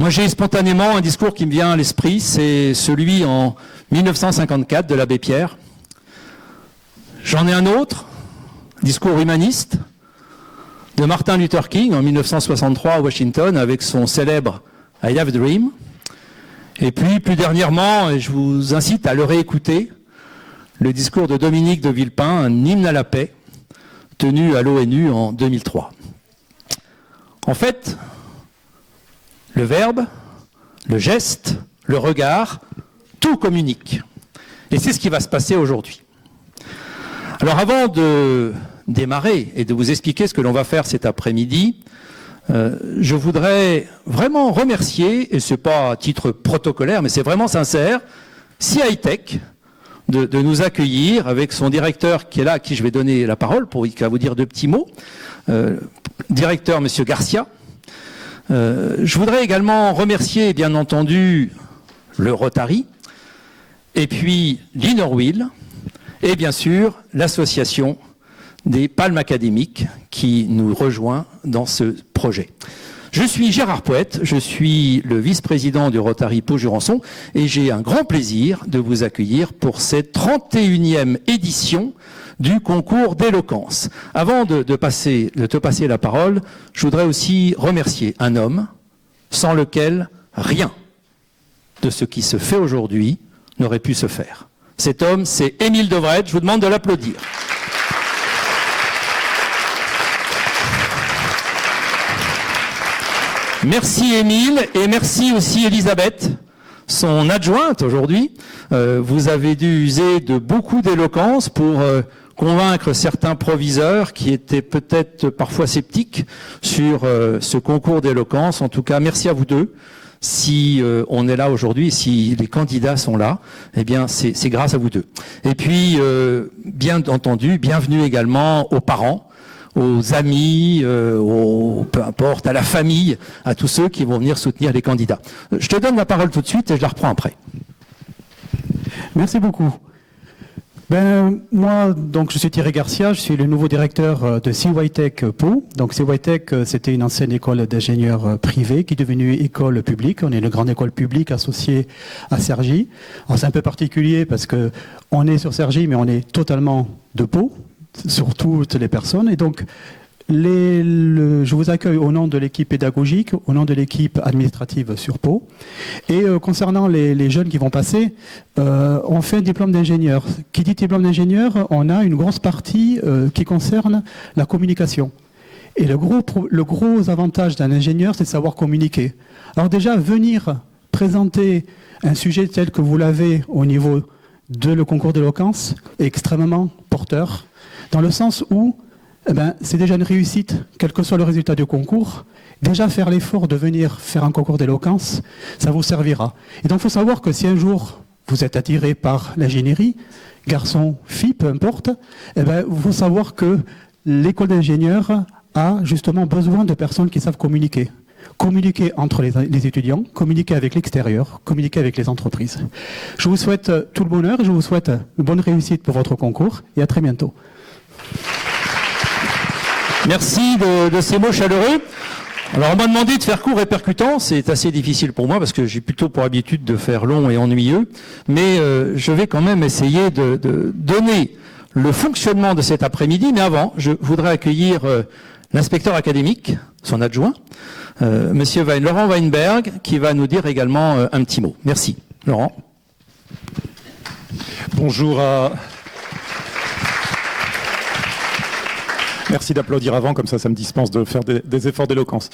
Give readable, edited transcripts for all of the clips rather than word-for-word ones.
Moi, j'ai spontanément un discours qui me vient à l'esprit, c'est celui en 1954 de l'abbé Pierre. J'en ai un autre, discours humaniste, de Martin Luther King en 1963 à Washington avec son célèbre « I have a dream ». Et puis, plus dernièrement, et je vous incite à le réécouter, le discours de Dominique de Villepin, un hymne à la paix, tenu à l'ONU en 2003. En fait, le verbe, le geste, le regard, tout communique. Et c'est ce qui va se passer aujourd'hui. Alors avant de démarrer et de vous expliquer ce que l'on va faire cet après-midi, je voudrais vraiment remercier, et ce n'est pas à titre protocolaire, mais c'est vraiment sincère, CI-Tech de nous accueillir avec son directeur qui est là, à qui je vais donner la parole pour qu'il va vous dire deux petits mots, directeur Monsieur Garcia. Je voudrais également remercier, bien entendu, le Rotary, et puis l'Innerwheel, et bien sûr l'association des Palmes académiques qui nous rejoint dans ce projet. Je suis Gérard Poète, je suis le vice-président du Rotary Pau-Jurançon et j'ai un grand plaisir de vous accueillir pour cette 31e édition du concours d'éloquence. Avant de te passer la parole, je voudrais aussi remercier un homme sans lequel rien de ce qui se fait aujourd'hui n'aurait pu se faire. Cet homme, c'est Émile Devrette, je vous demande de l'applaudir. Merci Émile et merci aussi Elisabeth, son adjointe aujourd'hui. Vous avez dû user de beaucoup d'éloquence pour convaincre certains proviseurs qui étaient peut-être parfois sceptiques sur ce concours d'éloquence. En tout cas, merci à vous deux. Si on est là aujourd'hui, si les candidats sont là, eh bien c'est grâce à vous deux. Et puis, bien entendu, bienvenue également aux parents, aux amis, peu importe, à la famille, à tous ceux qui vont venir soutenir les candidats. Je te donne la parole tout de suite et je la reprends après. Merci beaucoup. Moi, donc, je suis Thierry Garcia, je suis le nouveau directeur de CY-Tech Pau. Donc, CY-Tech, c'était une ancienne école d'ingénieurs privée qui est devenue école publique. On est une grande école publique associée à Cergy. Alors, c'est un peu particulier parce que on est sur Cergy, mais on est totalement de Pau, sur toutes les personnes. Et donc, je vous accueille au nom de l'équipe pédagogique, au nom de l'équipe administrative sur Pau. Et concernant les jeunes qui vont passer, on fait un diplôme d'ingénieur. Qui dit diplôme d'ingénieur, on a une grosse partie qui concerne la communication. Et le gros avantage d'un ingénieur, c'est de savoir communiquer. Alors déjà, venir présenter un sujet tel que vous l'avez au niveau de le concours d'éloquence est extrêmement porteur, dans le sens où c'est déjà une réussite, quel que soit le résultat du concours. Déjà faire l'effort de venir faire un concours d'éloquence, ça vous servira. Et donc il faut savoir que si un jour vous êtes attiré par l'ingénierie, garçon, fille, peu importe, il faut savoir que l'école d'ingénieurs a justement besoin de personnes qui savent communiquer. Communiquer entre les étudiants, communiquer avec l'extérieur, communiquer avec les entreprises. Je vous souhaite tout le bonheur et je vous souhaite une bonne réussite pour votre concours et à très bientôt. Merci de ces mots chaleureux. Alors on m'a demandé de faire court et percutant, c'est assez difficile pour moi parce que j'ai plutôt pour habitude de faire long et ennuyeux, mais je vais quand même essayer de donner le fonctionnement de cet après-midi, mais avant, je voudrais accueillir l'inspecteur académique, son adjoint, Monsieur Laurent Weinberg, qui va nous dire également un petit mot. Merci. Laurent. Bonjour à... Merci d'applaudir avant, comme ça me dispense de faire des efforts d'éloquence.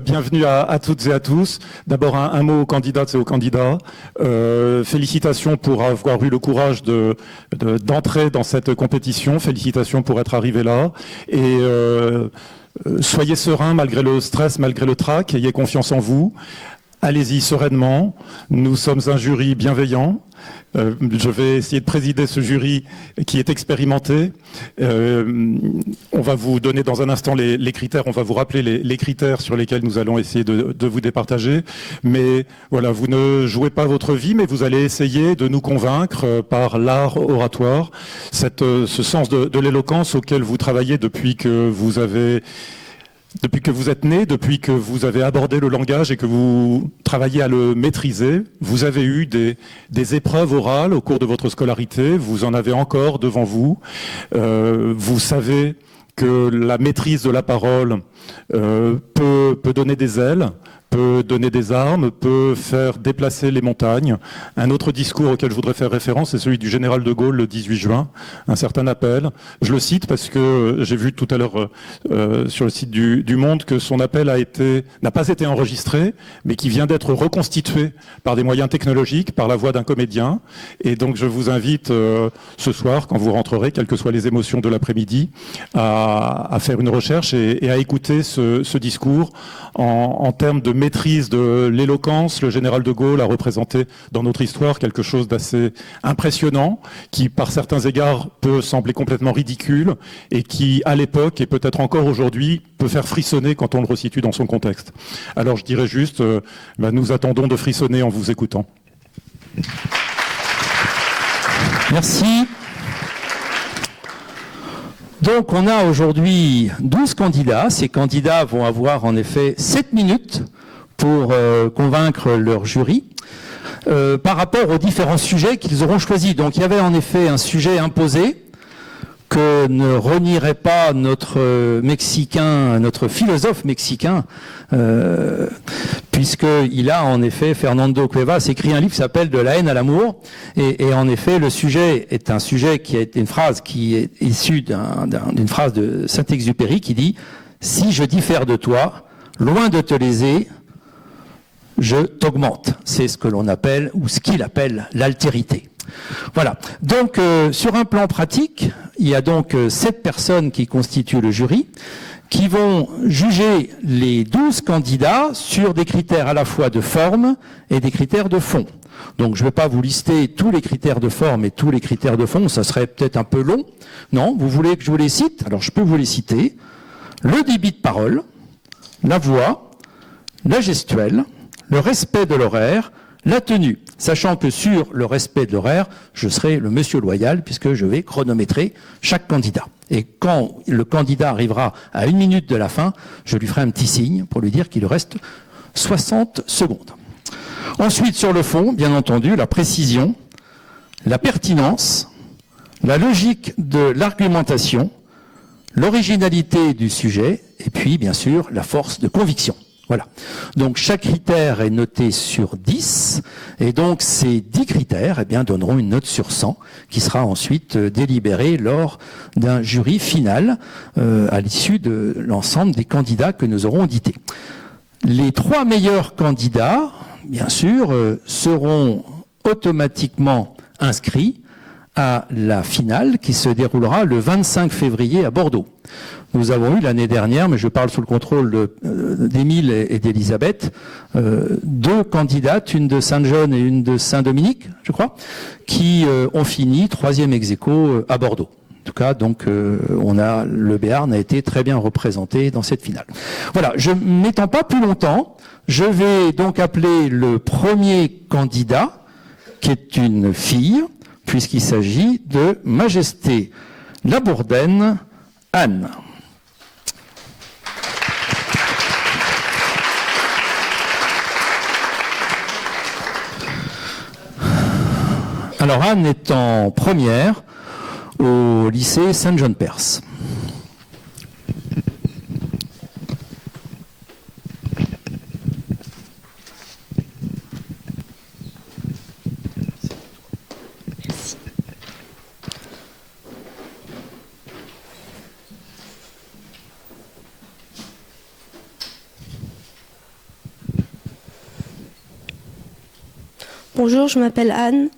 Bienvenue à toutes et à tous. D'abord un mot aux candidates et aux candidats. Félicitations pour avoir eu le courage d'entrer dans cette compétition. Félicitations pour être arrivé là. Et soyez sereins malgré le stress, malgré le trac. Ayez confiance en vous. Allez-y sereinement. Nous sommes un jury bienveillant. Je vais essayer de présider ce jury qui est expérimenté. On va vous donner dans un instant les critères, on va vous rappeler les critères sur lesquels nous allons essayer de vous départager. Mais voilà, vous ne jouez pas votre vie, mais vous allez essayer de nous convaincre par l'art oratoire, ce sens de l'éloquence auquel vous travaillez depuis que vous avez Depuis que vous êtes né, depuis que vous avez abordé le langage et que vous travaillez à le maîtriser, vous avez eu des épreuves orales au cours de votre scolarité, vous en avez encore devant vous. Vous savez que la maîtrise de la parole peut donner des ailes, peut donner des armes, peut faire déplacer les montagnes. Un autre discours auquel je voudrais faire référence, c'est celui du général de Gaulle le 18 juin, un certain appel. Je le cite parce que j'ai vu tout à l'heure sur le site du Monde que son appel n'a pas été enregistré, mais qui vient d'être reconstitué par des moyens technologiques, par la voix d'un comédien. Et donc je vous invite ce soir, quand vous rentrerez, quelles que soient les émotions de l'après-midi, à faire une recherche et à écouter ce discours en termes de maîtrise de l'éloquence. Le général de Gaulle a représenté dans notre histoire quelque chose d'assez impressionnant, qui par certains égards peut sembler complètement ridicule et qui, à l'époque et peut-être encore aujourd'hui, peut faire frissonner quand on le resitue dans son contexte. Alors je dirais juste, nous attendons de frissonner en vous écoutant. Merci. Donc on a aujourd'hui 12 candidats. Ces candidats vont avoir en effet 7 minutes pour convaincre leur jury par rapport aux différents sujets qu'ils auront choisis. Donc il y avait en effet un sujet imposé que ne renierait pas notre philosophe mexicain, puisqu'il a en effet, Fernando Cuevas écrit un livre qui s'appelle « De la haine à l'amour », et en effet le sujet est un sujet qui est une phrase qui est issue d'une phrase de Saint-Exupéry qui dit « Si je diffère de toi, loin de te léser, je t'augmente ». C'est ce que l'on appelle, ou ce qu'il appelle, l'altérité. Voilà. Donc, sur un plan pratique, il y a donc 7 personnes qui constituent le jury, qui vont juger les 12 candidats sur des critères à la fois de forme et des critères de fond. Donc, je ne vais pas vous lister tous les critères de forme et tous les critères de fond, ça serait peut-être un peu long. Non, vous voulez que je vous les cite? Alors, je peux vous les citer. Le débit de parole, la voix, la gestuelle, le respect de l'horaire, la tenue, sachant que sur le respect de l'horaire, je serai le monsieur loyal puisque je vais chronométrer chaque candidat. Et quand le candidat arrivera à 1 minute de la fin, je lui ferai un petit signe pour lui dire qu'il lui reste 60 secondes. Ensuite, sur le fond, bien entendu, la précision, la pertinence, la logique de l'argumentation, l'originalité du sujet et puis, bien sûr, la force de conviction. Voilà. Donc, chaque critère est noté sur 10, et donc ces 10 critères donneront une note sur 100, qui sera ensuite délibérée lors d'un jury final à l'issue de l'ensemble des candidats que nous aurons audités. Les 3 meilleurs candidats, bien sûr, seront automatiquement inscrits à la finale qui se déroulera le 25 février à Bordeaux. Nous avons eu l'année dernière, mais je parle sous le contrôle d'Émile et d'Elisabeth, 2 candidates, une de Saint-Jean et une de Saint-Dominique, je crois, qui ont fini 3e ex-aequo à Bordeaux. En tout cas, donc, le Béarn a été très bien représenté dans cette finale. Voilà, je ne m'étends pas plus longtemps, je vais donc appeler le premier candidat, qui est une fille, puisqu'il s'agit de Majesté Labourdaine, Anne. Alors Anne est en première au lycée Saint-John-Perse. Bonjour, je m'appelle Anne,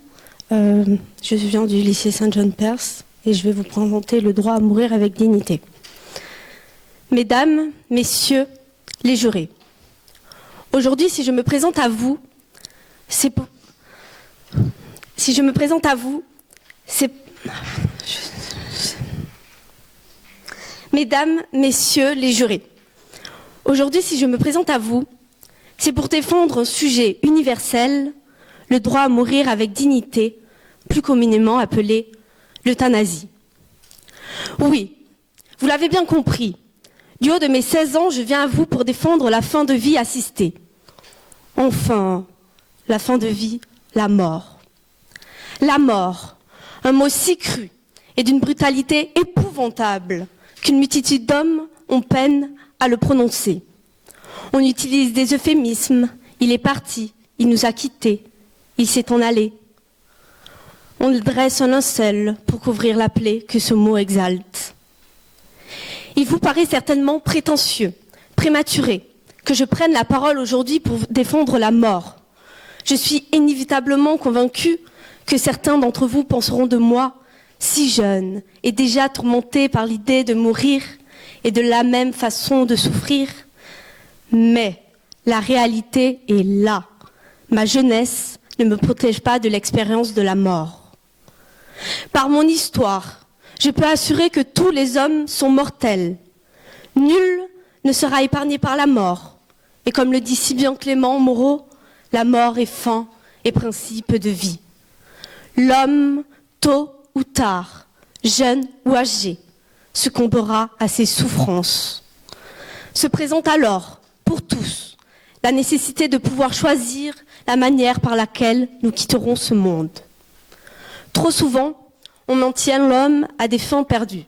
je viens du lycée Saint-John-Perse et je vais vous présenter le droit à mourir avec dignité. Mesdames, messieurs, les jurés, aujourd'hui, si je me présente à vous, c'est Mesdames, messieurs, les jurés, aujourd'hui, si je me présente à vous, c'est pour défendre un sujet universel, le droit à mourir avec dignité, plus communément appelé l'euthanasie. Oui, vous l'avez bien compris, Du haut de mes 16 ans, je viens à vous pour défendre la fin de vie assistée. Enfin, la fin de vie, la mort. La mort, un mot si cru et d'une brutalité épouvantable qu'une multitude d'hommes ont peine à le prononcer. On utilise des euphémismes. Il est parti, il nous a quittés, il s'est en allé. On dresse un linceul pour couvrir la plaie que ce mot exalte. Il vous paraît certainement prétentieux, prématuré, que je prenne la parole aujourd'hui pour défendre la mort. Je suis inévitablement convaincue que certains d'entre vous penseront de moi, si jeune et déjà tourmenté par l'idée de mourir et de la même façon de souffrir. Mais la réalité est là. Ma jeunesse ne me protège pas de l'expérience de la mort. Par mon histoire, je peux assurer que tous les hommes sont mortels. Nul ne sera épargné par la mort. Et comme le dit si bien Clément Moreau, la mort est fin et principe de vie. L'homme, tôt ou tard, jeune ou âgé, succombera à ses souffrances. Se présente alors, pour tous, la nécessité de pouvoir choisir la manière par laquelle nous quitterons ce monde. Trop souvent, on en tient l'homme à des fins perdues.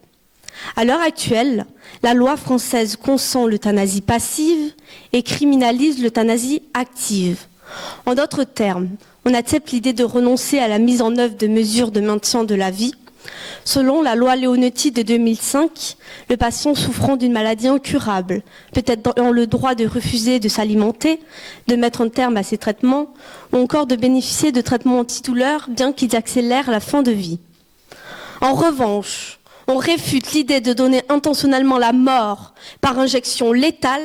À l'heure actuelle, la loi française consent l'euthanasie passive et criminalise l'euthanasie active. En d'autres termes, on accepte l'idée de renoncer à la mise en œuvre de mesures de maintien de la vie. Selon la loi Leonetti de 2005, le patient souffrant d'une maladie incurable peut être dans le droit de refuser de s'alimenter, de mettre un terme à ses traitements ou encore de bénéficier de traitements antidouleurs bien qu'ils accélèrent la fin de vie. En revanche, on réfute l'idée de donner intentionnellement la mort par injection létale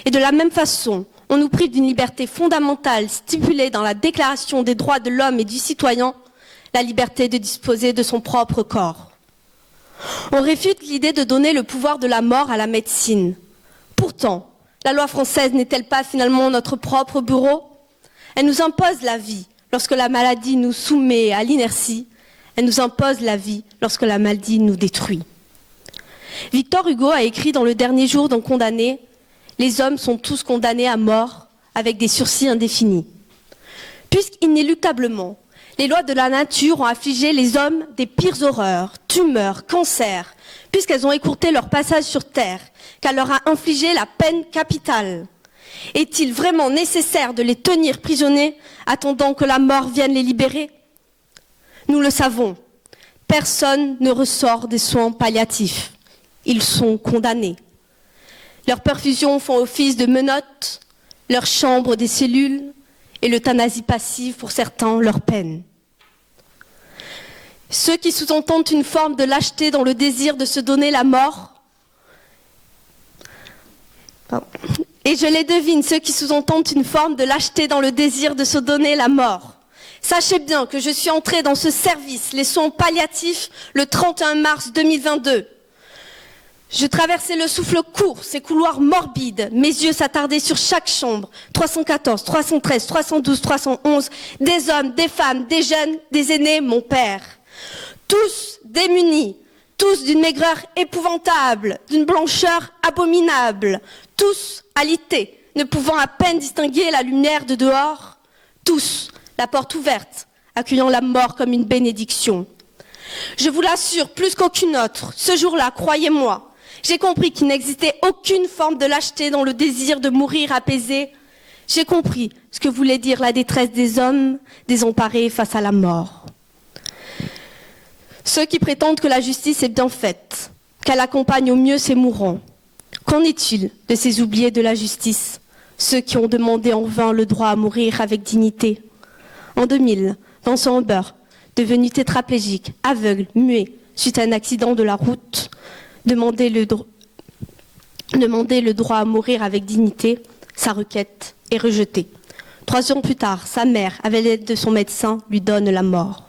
et de la même façon, on nous prive d'une liberté fondamentale stipulée dans la Déclaration des droits de l'homme et du citoyen, la liberté de disposer de son propre corps. On réfute l'idée de donner le pouvoir de la mort à la médecine. Pourtant, la loi française n'est-elle pas finalement notre propre bureau? Elle nous impose la vie lorsque la maladie nous soumet à l'inertie. Elle nous impose la vie lorsque la maladie nous détruit. Victor Hugo a écrit dans Le Dernier jour d'un condamné « Les hommes sont tous condamnés à mort avec des sursis indéfinis. » Puisqu'inéluctablement, les lois de la nature ont affligé les hommes des pires horreurs, tumeurs, cancers, puisqu'elles ont écourté leur passage sur Terre, qu'elle leur a infligé la peine capitale. Est-il vraiment nécessaire de les tenir prisonniers, attendant que la mort vienne les libérer? Nous le savons, personne ne ressort des soins palliatifs. Ils sont condamnés. Leurs perfusions font office de menottes, leurs chambres des cellules, et l'euthanasie passive pour certains leur peine. Ceux qui sous-entendent une forme de lâcheté dans le désir de se donner la mort, et je les devine, ceux qui sous-entendent une forme de lâcheté dans le désir de se donner la mort. Sachez bien que je suis entrée dans ce service, les soins palliatifs, le 31 mars 2022. Je traversais le souffle court, ces couloirs morbides. Mes yeux s'attardaient sur chaque chambre. 314, 313, 312, 311. Des hommes, des femmes, des jeunes, des aînés, mon père. Tous démunis. Tous d'une maigreur épouvantable, d'une blancheur abominable. Tous alités, ne pouvant à peine distinguer la lumière de dehors. Tous, la porte ouverte, accueillant la mort comme une bénédiction. Je vous l'assure, plus qu'aucune autre, ce jour-là, croyez-moi, j'ai compris qu'il n'existait aucune forme de lâcheté dans le désir de mourir apaisé. J'ai compris ce que voulait dire la détresse des hommes désemparés face à la mort. Ceux qui prétendent que la justice est bien faite, qu'elle accompagne au mieux ces mourants. Qu'en est-il de ces oubliés de la justice, ceux qui ont demandé en vain le droit à mourir avec dignité? En 2000, Vincent Huber, devenu tétraplégique, aveugle, muet, suite à un accident de la route, demandait le droit à mourir avec dignité, sa requête est rejetée. 3 ans plus tard, sa mère, avec l'aide de son médecin, lui donne la mort.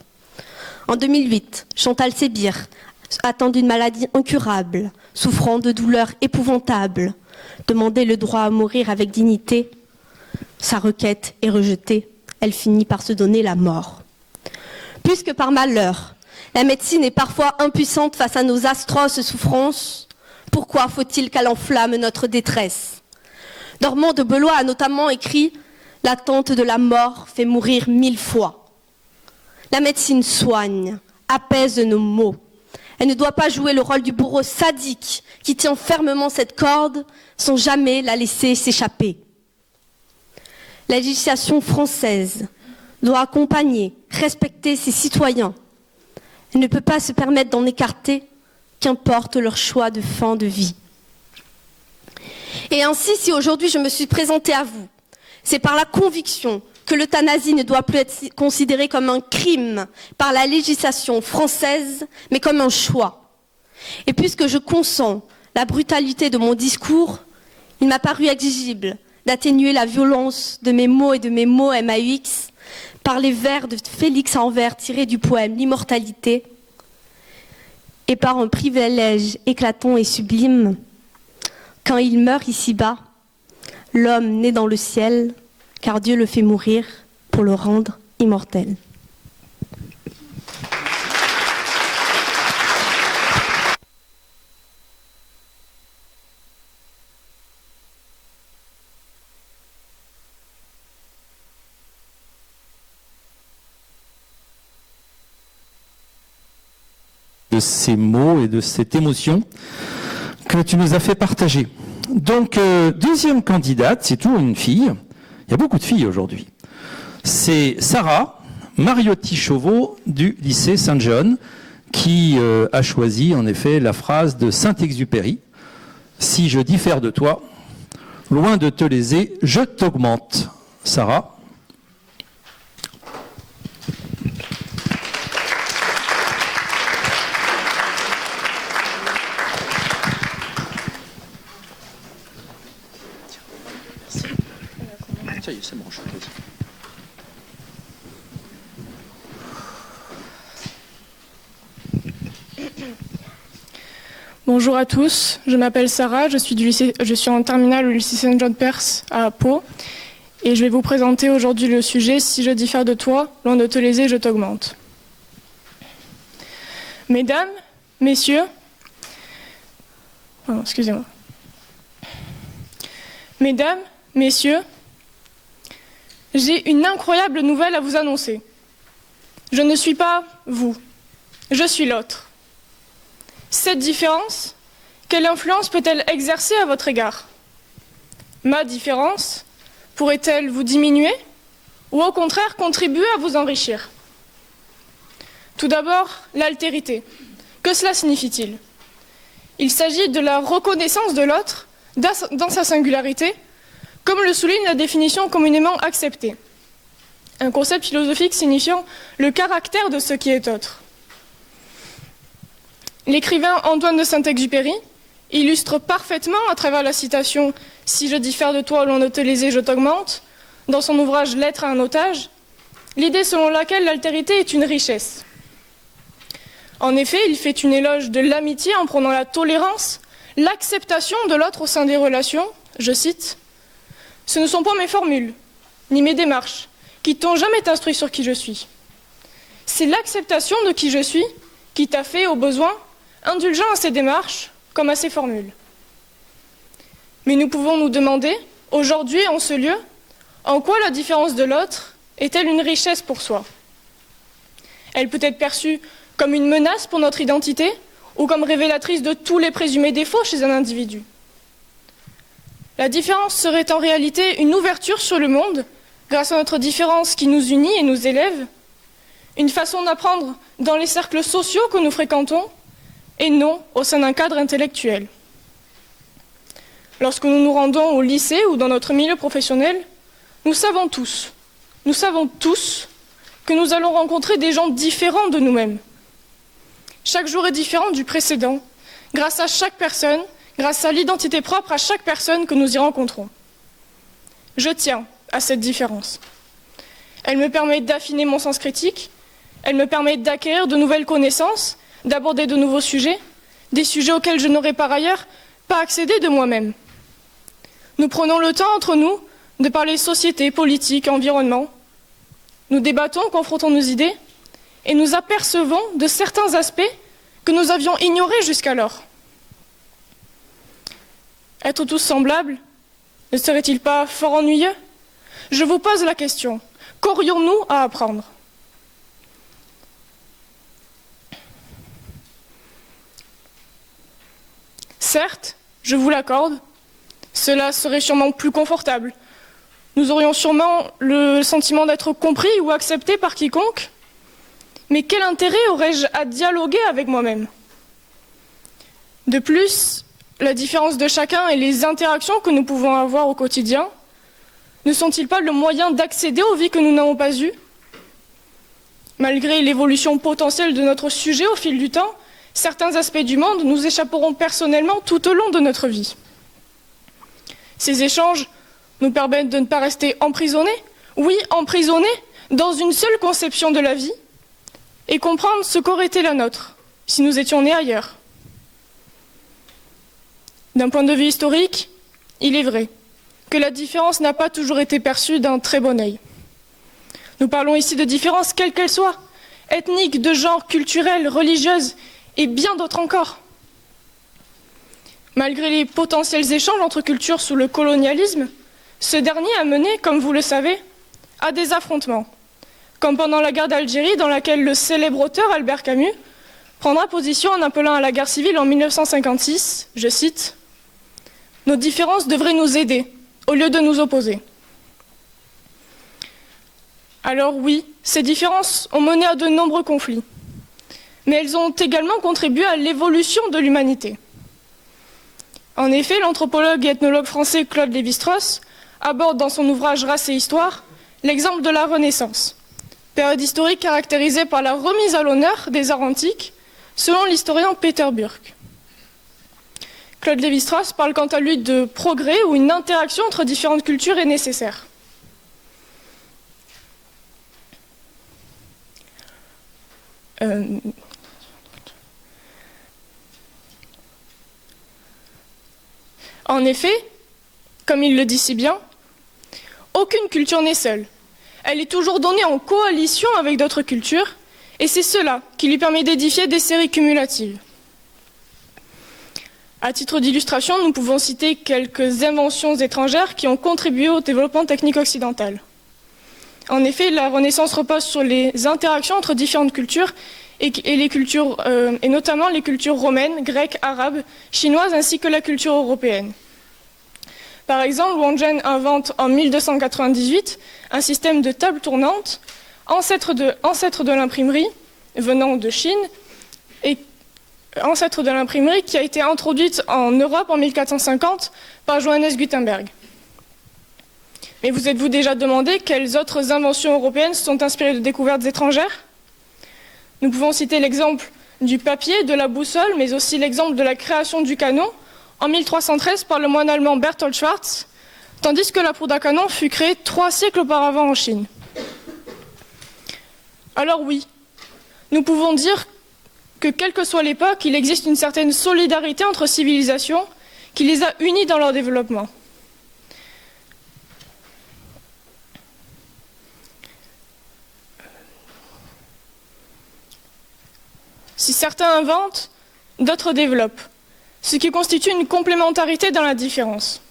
En 2008, Chantal Sébir, atteinte d'une maladie incurable, souffrant de douleurs épouvantables, demandait le droit à mourir avec dignité, sa requête est rejetée, elle finit par se donner la mort. Puisque par malheur, la médecine est parfois impuissante face à nos atroces souffrances, Pourquoi faut-il qu'elle enflamme notre détresse? Normand de Belois a notamment écrit « L'attente de la mort fait mourir 1000 fois ». La médecine soigne, apaise nos maux. Elle ne doit pas jouer le rôle du bourreau sadique qui tient fermement cette corde sans jamais la laisser s'échapper. La législation française doit accompagner, respecter ses citoyens. Elle ne peut pas se permettre d'en écarter, qu'importe leur choix de fin de vie. Et ainsi, si aujourd'hui je me suis présentée à vous, c'est par la conviction que l'euthanasie ne doit plus être considérée comme un crime par la législation française, mais comme un choix. Et puisque je consens la brutalité de mon discours, il m'a paru exigible d'atténuer la violence de mes mots et de mes mots MAUX par les vers de Félix Anvers tirés du poème L'Immortalité et par un privilège éclatant et sublime. Quand il meurt ici-bas, l'homme naît dans le ciel, car Dieu le fait mourir pour le rendre immortel. De ces mots et de cette émotion que tu nous as fait partager. Donc, deuxième candidate, c'est toujours une fille. Il y a beaucoup de filles aujourd'hui. C'est Sarah Mariotti-Chauveau du lycée Saint-John qui a choisi en effet la phrase de Saint-Exupéry. Si je diffère de toi, loin de te léser, je t'augmente. Sarah. Ça y est, c'est bon, je suis. Bonjour à tous, je m'appelle Sarah, je suis en terminale au lycée Saint-Jean-de-Perse à Pau et je vais vous présenter aujourd'hui le sujet « Si je diffère de toi, loin de te léser, je t'augmente ». Mesdames, messieurs, excusez-moi. Mesdames, messieurs, j'ai une incroyable nouvelle à vous annoncer. Je ne suis pas vous, je suis l'autre. Cette différence, quelle influence peut-elle exercer à votre égard? Ma différence pourrait-elle vous diminuer ou au contraire contribuer à vous enrichir? Tout d'abord, l'altérité. Que cela signifie-t-il? Il s'agit de la reconnaissance de l'autre dans sa singularité, comme le souligne la définition communément acceptée. Un concept philosophique signifiant le caractère de ce qui est autre. L'écrivain Antoine de Saint-Exupéry illustre parfaitement à travers la citation « Si je diffère de toi, loin de te léser, je t'augmente » dans son ouvrage « Lettre à un otage », l'idée selon laquelle l'altérité est une richesse. En effet, il fait une éloge de l'amitié en prônant la tolérance, l'acceptation de l'autre au sein des relations. Je cite « Ce ne sont pas mes formules, ni mes démarches, qui t'ont jamais instruit sur qui je suis. C'est l'acceptation de qui je suis qui t'a fait, au besoin, indulgent à ces démarches comme à ces formules. » Mais nous pouvons nous demander, aujourd'hui, en ce lieu, en quoi la différence de l'autre est-elle une richesse pour soi? Elle peut être perçue comme une menace pour notre identité ou comme révélatrice de tous les présumés défauts chez un individu. La différence serait en réalité une ouverture sur le monde grâce à notre différence qui nous unit et nous élève, une façon d'apprendre dans les cercles sociaux que nous fréquentons et non au sein d'un cadre intellectuel. Lorsque nous nous rendons au lycée ou dans notre milieu professionnel, nous savons tous que nous allons rencontrer des gens différents de nous-mêmes. Chaque jour est différent du précédent, grâce à chaque personne, grâce à l'identité propre à chaque personne que nous y rencontrons. Je tiens à cette différence. Elle me permet d'affiner mon sens critique, elle me permet d'acquérir de nouvelles connaissances, d'aborder de nouveaux sujets, des sujets auxquels je n'aurais par ailleurs pas accédé de moi-même. Nous prenons le temps entre nous de parler société, politique, environnement. Nous débattons, confrontons nos idées et nous apercevons de certains aspects que nous avions ignorés jusqu'alors. Être tous semblables, ne serait-il pas fort ennuyeux? Je vous pose la question, qu'aurions-nous à apprendre? Certes, je vous l'accorde, cela serait sûrement plus confortable. Nous aurions sûrement le sentiment d'être compris ou acceptés par quiconque. Mais quel intérêt aurais-je à dialoguer avec moi-même? De plus, la différence de chacun et les interactions que nous pouvons avoir au quotidien ne sont-ils pas le moyen d'accéder aux vies que nous n'avons pas eues? Malgré l'évolution potentielle de notre sujet au fil du temps, certains aspects du monde nous échapperont personnellement tout au long de notre vie. Ces échanges nous permettent de ne pas rester emprisonnés, oui, emprisonnés, dans une seule conception de la vie, et comprendre ce qu'aurait été la nôtre, si nous étions nés ailleurs. D'un point de vue historique, il est vrai que la différence n'a pas toujours été perçue d'un très bon œil. Nous parlons ici de différences quelles qu'elles soient, ethniques, de genre, culturelles, religieuses, et bien d'autres encore. Malgré les potentiels échanges entre cultures sous le colonialisme, ce dernier a mené, comme vous le savez, à des affrontements, comme pendant la guerre d'Algérie, dans laquelle le célèbre auteur Albert Camus prendra position en appelant à la guerre civile en 1956, je cite, « Nos différences devraient nous aider, au lieu de nous opposer. » Alors oui, ces différences ont mené à de nombreux conflits, mais elles ont également contribué à l'évolution de l'humanité. En effet, l'anthropologue et ethnologue français Claude Lévi-Strauss aborde dans son ouvrage Race et Histoire l'exemple de la Renaissance, période historique caractérisée par la remise à l'honneur des arts antiques, selon l'historien Peter Burke. Claude Lévi-Strauss parle quant à lui de progrès où une interaction entre différentes cultures est nécessaire. En effet, comme il le dit si bien, aucune culture n'est seule. Elle est toujours donnée en coalition avec d'autres cultures, et c'est cela qui lui permet d'édifier des séries cumulatives. À titre d'illustration, nous pouvons citer quelques inventions étrangères qui ont contribué au développement technique occidental. En effet, la Renaissance repose sur les interactions entre différentes cultures et notamment les cultures romaines, grecques, arabes, chinoises ainsi que la culture européenne. Par exemple, Wang Zhen invente en 1298 un système de table tournante, ancêtre de l'imprimerie venant de Chine, et ancêtre de l'imprimerie qui a été introduite en Europe en 1450 par Johannes Gutenberg. Mais vous êtes-vous déjà demandé quelles autres inventions européennes sont inspirées de découvertes étrangères? Nous pouvons citer l'exemple du papier, de la boussole, mais aussi l'exemple de la création du canon en 1313 par le moine allemand Berthold Schwarz, tandis que la poudre à canon fut créée 3 siècles auparavant en Chine. Alors oui, nous pouvons dire que quelle que soit l'époque, il existe une certaine solidarité entre civilisations qui les a unies dans leur développement. Si certains inventent, d'autres développent, ce qui constitue une complémentarité dans la différence.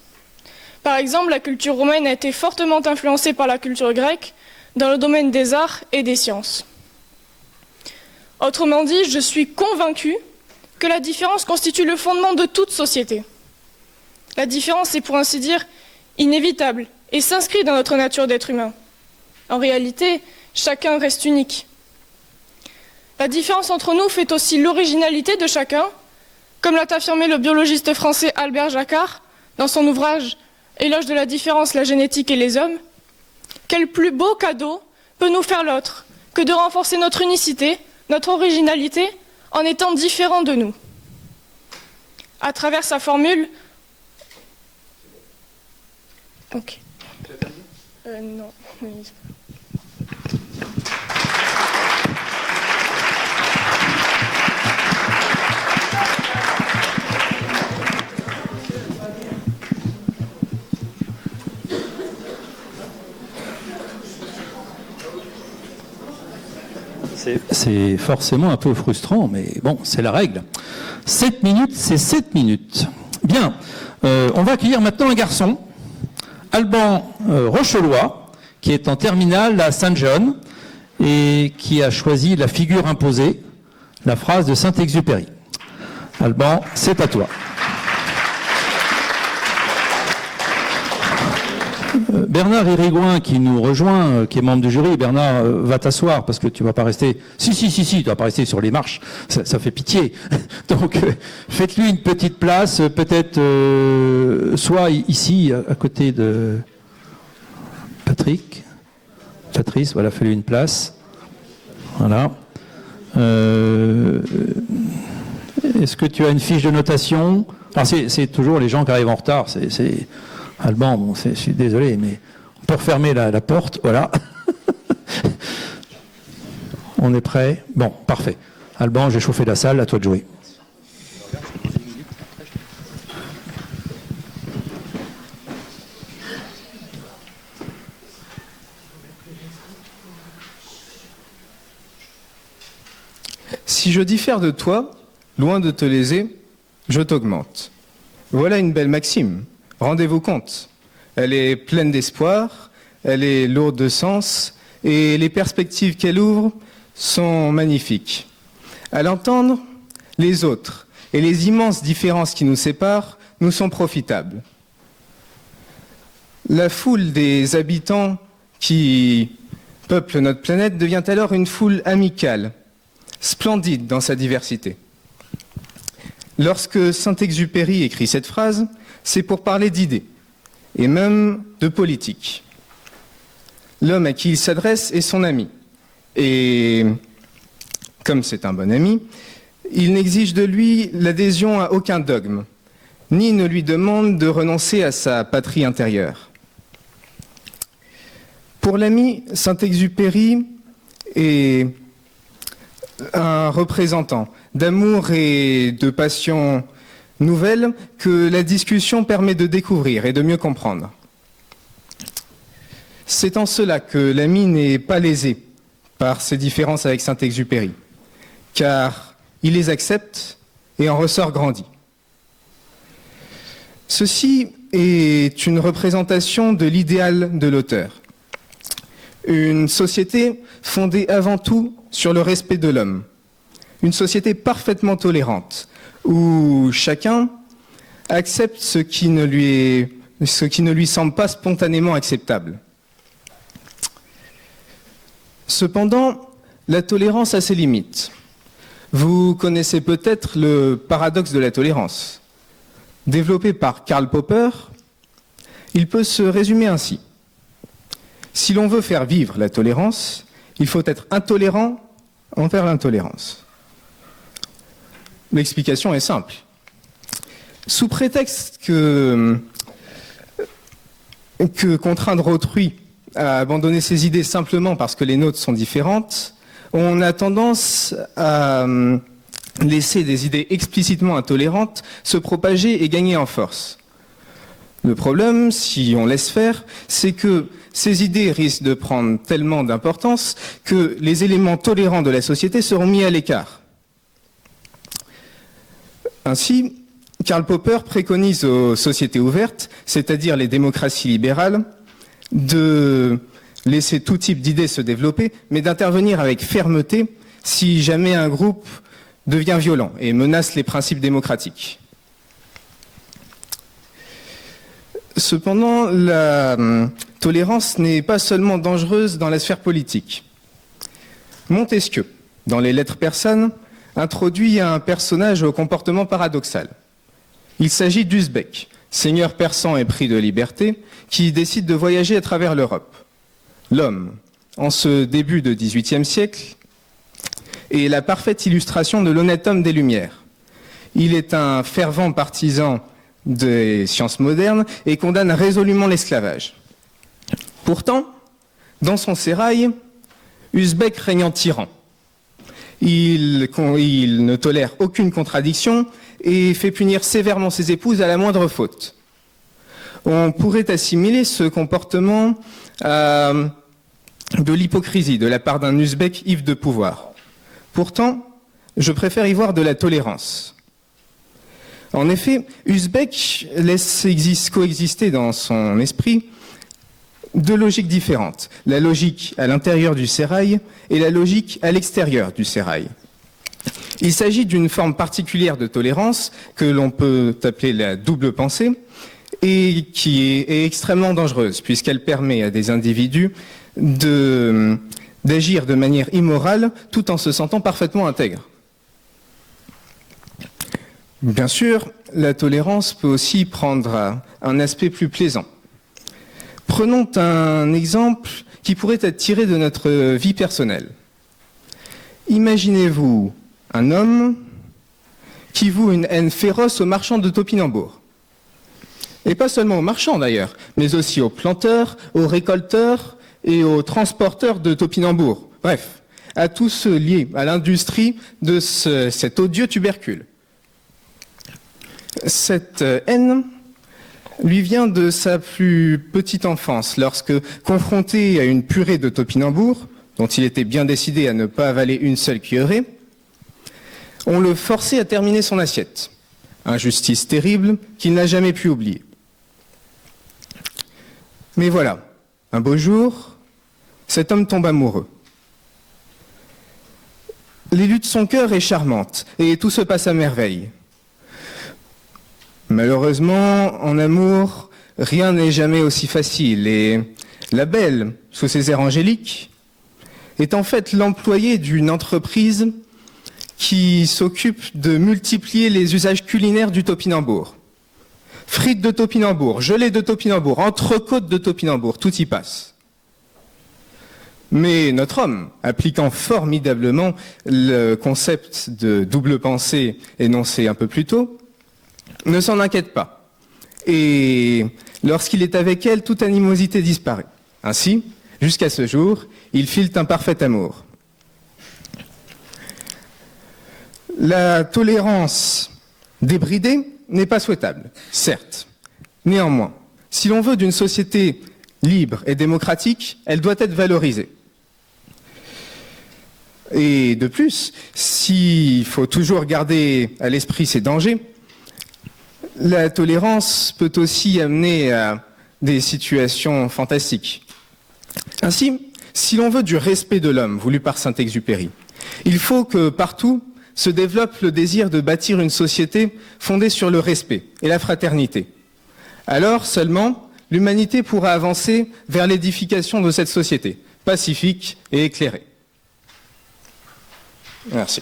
Par exemple, la culture romaine a été fortement influencée par la culture grecque dans le domaine des arts et des sciences. Autrement dit, je suis convaincu que la différence constitue le fondement de toute société. La différence est pour ainsi dire inévitable et s'inscrit dans notre nature d'être humain. En réalité, chacun reste unique. La différence entre nous fait aussi l'originalité de chacun, comme l'a affirmé le biologiste français Albert Jacquard dans son ouvrage « Éloge de la différence, la génétique et les hommes ». Quel plus beau cadeau peut nous faire l'autre que de renforcer notre unicité, notre originalité, en étant différents de nous. À travers sa formule... Ok. Non. C'est forcément un peu frustrant, mais bon, c'est la règle. 7 minutes, c'est 7 minutes. Bien. On va accueillir maintenant un garçon, Alban Rochelois, qui est en terminale à Saint-John et qui a choisi la figure imposée, la phrase de Saint-Exupéry. Alban, c'est à toi. Bernard Irigoyen qui nous rejoint, qui est membre du jury. Bernard, va t'asseoir parce que tu vas pas rester... Si, tu vas pas rester sur les marches, ça fait pitié. Donc, faites-lui une petite place, peut-être soit ici, à côté de Patrice, voilà, fais-lui une place. Voilà. Est-ce que tu as une fiche de notation? Alors, c'est toujours les gens qui arrivent en retard, c'est Alban, bon, je suis désolé, mais on peut refermer la porte, voilà. On est prêt? Bon, parfait. Alban, j'ai chauffé la salle, à toi de jouer. Si je diffère de toi, loin de te léser, je t'augmente. Voilà une belle maxime. Rendez-vous compte, elle est pleine d'espoir, elle est lourde de sens, et les perspectives qu'elle ouvre sont magnifiques. À l'entendre, les autres et les immenses différences qui nous séparent nous sont profitables. La foule des habitants qui peuplent notre planète devient alors une foule amicale, splendide dans sa diversité. Lorsque Saint-Exupéry écrit cette phrase, c'est pour parler d'idées, et même de politique. L'homme à qui il s'adresse est son ami, et comme c'est un bon ami, il n'exige de lui l'adhésion à aucun dogme, ni ne lui demande de renoncer à sa patrie intérieure. Pour l'ami, Saint-Exupéry est un représentant d'amour et de passion nouvelle que la discussion permet de découvrir et de mieux comprendre. C'est en cela que l'ami n'est pas lésé par ses différences avec Saint-Exupéry, car il les accepte et en ressort grandi. Ceci est une représentation de l'idéal de l'auteur. Une société fondée avant tout sur le respect de l'homme. Une société parfaitement tolérante, où chacun accepte ce qui ne lui semble pas spontanément acceptable. Cependant, la tolérance a ses limites. Vous connaissez peut-être le paradoxe de la tolérance. Développé par Karl Popper, il peut se résumer ainsi. Si l'on veut faire vivre la tolérance, il faut être intolérant envers l'intolérance. L'explication est simple. Sous prétexte que contraindre autrui à abandonner ses idées simplement parce que les nôtres sont différentes, on a tendance à laisser des idées explicitement intolérantes se propager et gagner en force. Le problème, si on laisse faire, c'est que ces idées risquent de prendre tellement d'importance que les éléments tolérants de la société seront mis à l'écart. Ainsi, Karl Popper préconise aux sociétés ouvertes, c'est-à-dire les démocraties libérales, de laisser tout type d'idées se développer, mais d'intervenir avec fermeté si jamais un groupe devient violent et menace les principes démocratiques. Cependant, la tolérance n'est pas seulement dangereuse dans la sphère politique. Montesquieu, dans les Lettres persanes, introduit un personnage au comportement paradoxal. Il s'agit d'Uzbek, seigneur persan épris de liberté, qui décide de voyager à travers l'Europe. L'homme, en ce début de XVIIIe siècle, est la parfaite illustration de l'honnête homme des Lumières. Il est un fervent partisan des sciences modernes et condamne résolument l'esclavage. Pourtant, dans son sérail, Uzbek règne en tyran. Il ne tolère aucune contradiction et fait punir sévèrement ses épouses à la moindre faute. On pourrait assimiler ce comportement à de l'hypocrisie de la part d'un Uzbek ivre de pouvoir. Pourtant, je préfère y voir de la tolérance. En effet, Husbeck laisse coexister dans son esprit deux logiques différentes. La logique à l'intérieur du sérail et la logique à l'extérieur du sérail. Il s'agit d'une forme particulière de tolérance que l'on peut appeler la double pensée et qui est extrêmement dangereuse puisqu'elle permet à des individus d'agir de manière immorale tout en se sentant parfaitement intègres. Bien sûr, la tolérance peut aussi prendre un aspect plus plaisant. Prenons un exemple qui pourrait être tiré de notre vie personnelle. Imaginez-vous un homme qui voue une haine féroce aux marchands de topinambour. Et pas seulement aux marchands d'ailleurs, mais aussi aux planteurs, aux récolteurs et aux transporteurs de topinambour. Bref, à tous ceux liés à l'industrie de cet odieux tubercule. Cette haine lui vient de sa plus petite enfance, lorsque, confronté à une purée de topinambour, dont il était bien décidé à ne pas avaler une seule cuillerée, on le forçait à terminer son assiette. Injustice terrible qu'il n'a jamais pu oublier. Mais voilà, un beau jour, cet homme tombe amoureux. L'élu de son cœur est charmante, et tout se passe à merveille. Malheureusement, en amour, rien n'est jamais aussi facile, et la belle, sous ses airs angéliques, est en fait l'employée d'une entreprise qui s'occupe de multiplier les usages culinaires du topinambour. Frites de topinambour, gelée de topinambour, entrecôte de topinambour, tout y passe. Mais notre homme, appliquant formidablement le concept de double pensée énoncé un peu plus tôt, ne s'en inquiète pas. Et lorsqu'il est avec elle, toute animosité disparaît. Ainsi, jusqu'à ce jour, ils filent un parfait amour. La tolérance débridée n'est pas souhaitable, certes. Néanmoins, si l'on veut d'une société libre et démocratique, elle doit être valorisée. Et de plus, s'il faut toujours garder à l'esprit ces dangers, la tolérance peut aussi amener à des situations fantastiques. Ainsi, si l'on veut du respect de l'homme voulu par Saint-Exupéry, il faut que partout se développe le désir de bâtir une société fondée sur le respect et la fraternité. Alors seulement, l'humanité pourra avancer vers l'édification de cette société, pacifique et éclairée. Merci.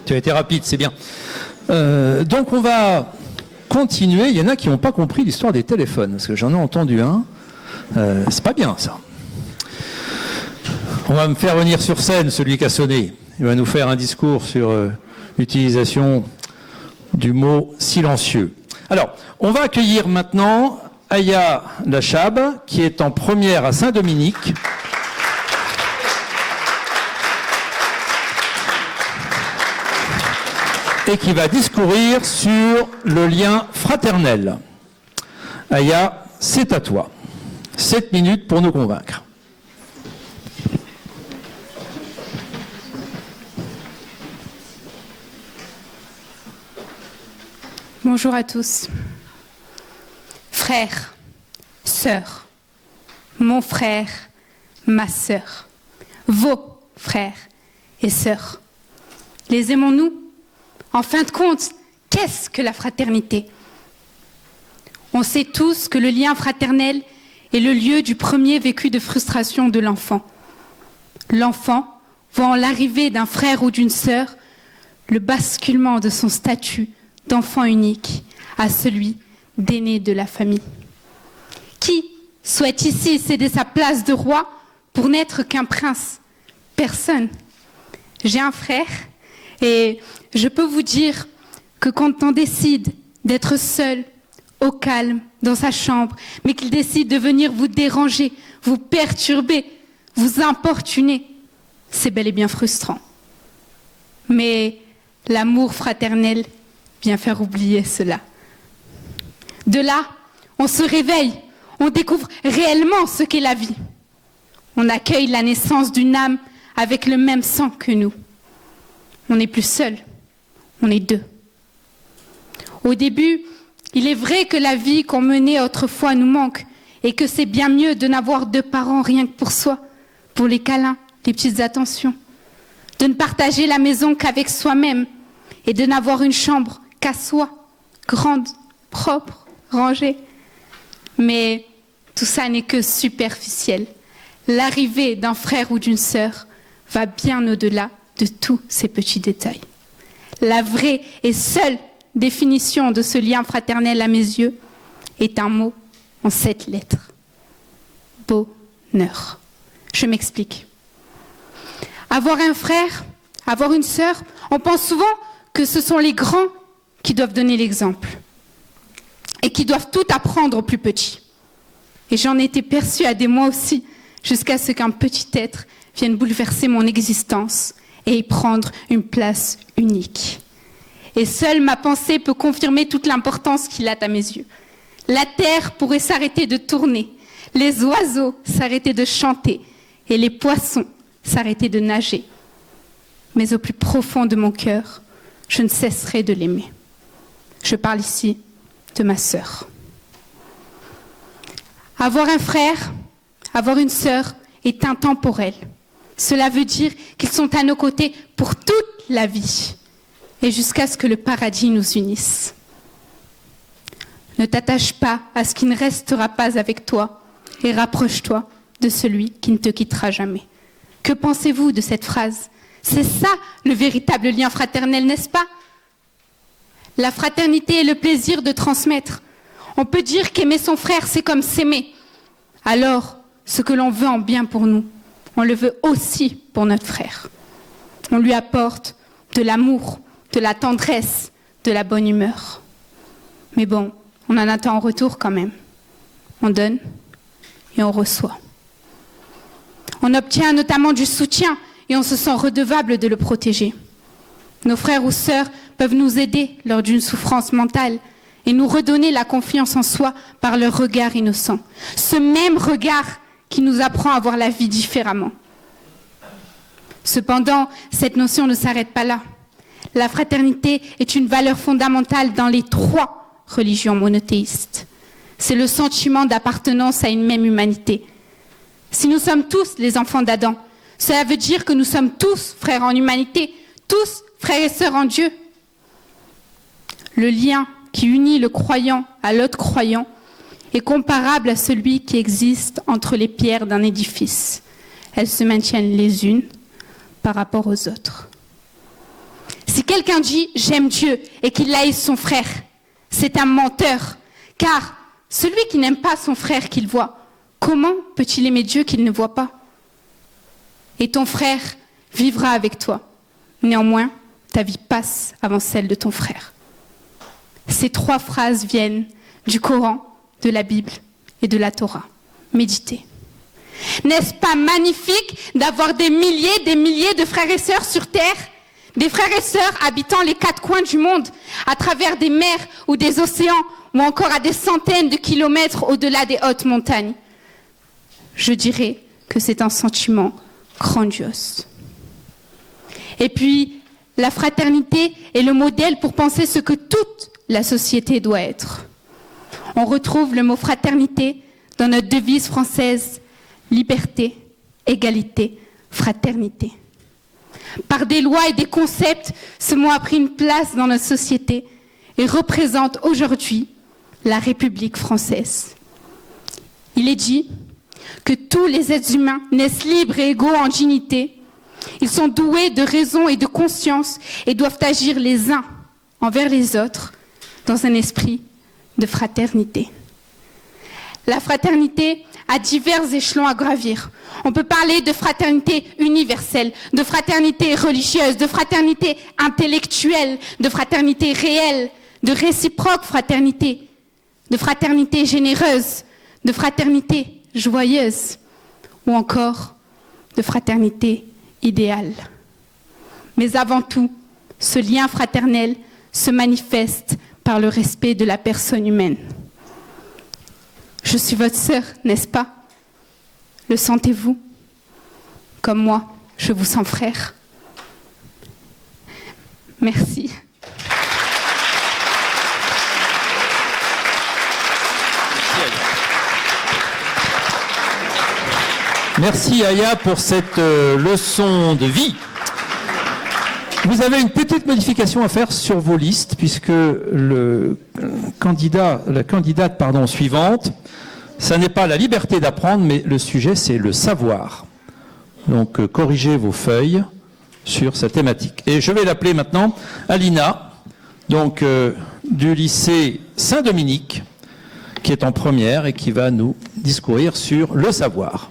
Tu as été rapide, c'est bien. Donc on va continuer. Il y en a qui n'ont pas compris l'histoire des téléphones, parce que j'en ai entendu un. C'est pas bien ça. On va me faire venir sur scène celui qui a sonné. Il va nous faire un discours sur l'utilisation du mot silencieux. Alors, on va accueillir maintenant Aya Lachab, qui est en première à Saint-Dominique. Et qui va discourir sur le lien fraternel. Aya, c'est à toi. 7 minutes pour nous convaincre. Bonjour à tous. Frères, sœurs, mon frère, ma sœur, vos frères et sœurs, les aimons-nous? En fin de compte, qu'est-ce que la fraternité? On sait tous que le lien fraternel est le lieu du premier vécu de frustration de l'enfant. L'enfant voit en l'arrivée d'un frère ou d'une sœur le basculement de son statut d'enfant unique à celui d'aîné de la famille. Qui souhaite ici céder sa place de roi pour n'être qu'un prince? Personne. J'ai un frère et je peux vous dire que quand on décide d'être seul, au calme, dans sa chambre, mais qu'il décide de venir vous déranger, vous perturber, vous importuner, c'est bel et bien frustrant. Mais l'amour fraternel vient faire oublier cela. De là, on se réveille, on découvre réellement ce qu'est la vie. On accueille la naissance d'une âme avec le même sang que nous. On n'est plus seul, on est deux. Au début, il est vrai que la vie qu'on menait autrefois nous manque et que c'est bien mieux de n'avoir deux parents rien que pour soi, pour les câlins, les petites attentions, de ne partager la maison qu'avec soi-même et de n'avoir une chambre qu'à soi, grande, propre, rangée. Mais tout ça n'est que superficiel. L'arrivée d'un frère ou d'une sœur va bien au-delà de tous ces petits détails. La vraie et seule définition de ce lien fraternel à mes yeux est un mot en 7 lettres. Bonheur. Je m'explique. Avoir un frère, avoir une sœur, on pense souvent que ce sont les grands qui doivent donner l'exemple et qui doivent tout apprendre aux plus petits. Et j'en étais persuadée moi aussi, jusqu'à ce qu'un petit être vienne bouleverser mon existence et y prendre une place unique. Et seule ma pensée peut confirmer toute l'importance qu'il a à mes yeux. La terre pourrait s'arrêter de tourner, les oiseaux s'arrêter de chanter et les poissons s'arrêter de nager. Mais au plus profond de mon cœur, je ne cesserai de l'aimer. Je parle ici de ma sœur. Avoir un frère, avoir une sœur est intemporel. Cela veut dire qu'ils sont à nos côtés pour toute la vie et jusqu'à ce que le paradis nous unisse. Ne t'attache pas à ce qui ne restera pas avec toi et rapproche-toi de celui qui ne te quittera jamais. Que pensez-vous de cette phrase ? C'est ça le véritable lien fraternel, n'est-ce pas ? La fraternité est le plaisir de transmettre. On peut dire qu'aimer son frère, c'est comme s'aimer. Alors, ce que l'on veut en bien pour nous, on le veut aussi pour notre frère. On lui apporte de l'amour, de la tendresse, de la bonne humeur. Mais bon, on en attend en retour quand même. On donne et on reçoit. On obtient notamment du soutien et on se sent redevable de le protéger. Nos frères ou sœurs peuvent nous aider lors d'une souffrance mentale et nous redonner la confiance en soi par leur regard innocent. Ce même regard qui nous apprend à voir la vie différemment. Cependant, cette notion ne s'arrête pas là. La fraternité est une valeur fondamentale dans les 3 religions monothéistes. C'est le sentiment d'appartenance à une même humanité. Si nous sommes tous les enfants d'Adam, cela veut dire que nous sommes tous frères en humanité, tous frères et sœurs en Dieu. Le lien qui unit le croyant à l'autre croyant est comparable à celui qui existe entre les pierres d'un édifice. Elles se maintiennent les unes par rapport aux autres. Si quelqu'un dit « j'aime Dieu » et qu'il haïsse son frère, c'est un menteur, car celui qui n'aime pas son frère qu'il voit, comment peut-il aimer Dieu qu'il ne voit pas ? Et ton frère vivra avec toi. Néanmoins, ta vie passe avant celle de ton frère. Ces 3 phrases viennent du Coran, de la Bible et de la Torah. Méditez. N'est-ce pas magnifique d'avoir des milliers de frères et sœurs sur terre ? Des frères et sœurs habitant les 4 coins du monde, à travers des mers ou des océans, ou encore à des centaines de kilomètres au-delà des hautes montagnes. Je dirais que c'est un sentiment grandiose. Et puis, la fraternité est le modèle pour penser ce que toute la société doit être. On retrouve le mot fraternité dans notre devise française, liberté, égalité, fraternité. Par des lois et des concepts, ce mot a pris une place dans notre société et représente aujourd'hui la République française. Il est dit que tous les êtres humains naissent libres et égaux en dignité. Ils sont doués de raison et de conscience et doivent agir les uns envers les autres dans un esprit de fraternité. La fraternité a divers échelons à gravir. On peut parler de fraternité universelle, de fraternité religieuse, de fraternité intellectuelle, de fraternité réelle, de réciproque fraternité, de fraternité généreuse, de fraternité joyeuse, ou encore de fraternité idéale. Mais avant tout, ce lien fraternel se manifeste par le respect de la personne humaine. Je suis votre sœur, n'est-ce pas? Le sentez-vous? Comme moi, je vous sens frère. Merci. Merci Aya pour cette leçon de vie. Vous avez une petite modification à faire sur vos listes puisque la candidate suivante, ça n'est pas la liberté d'apprendre, mais le sujet c'est le savoir. Donc corrigez vos feuilles sur cette thématique. Et je vais l'appeler maintenant Alina, donc du lycée Saint-Dominique, qui est en première et qui va nous discourir sur le savoir.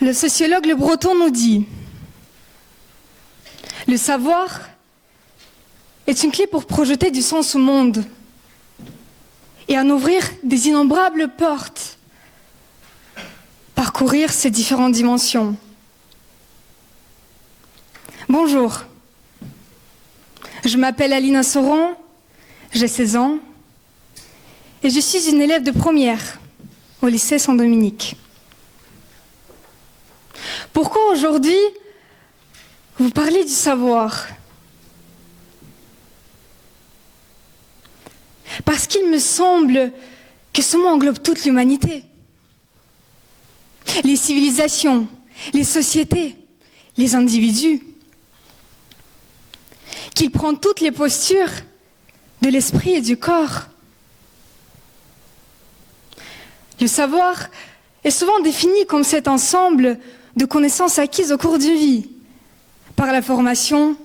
Le sociologue Le Breton nous dit: le savoir est une clé pour projeter du sens au monde et en ouvrir des innombrables portes, parcourir ses différentes dimensions. Bonjour, je m'appelle Alina Sauron, j'ai 16 ans et je suis une élève de première au lycée Saint-Dominique. Pourquoi aujourd'hui vous parlez du savoir? Parce qu'il me semble que ce mot englobe toute l'humanité. Les civilisations, les sociétés, les individus. Qu'il prend toutes les postures de l'esprit et du corps. Le savoir est souvent défini comme cet ensemble de connaissances acquises au cours d'une vie, par la formation,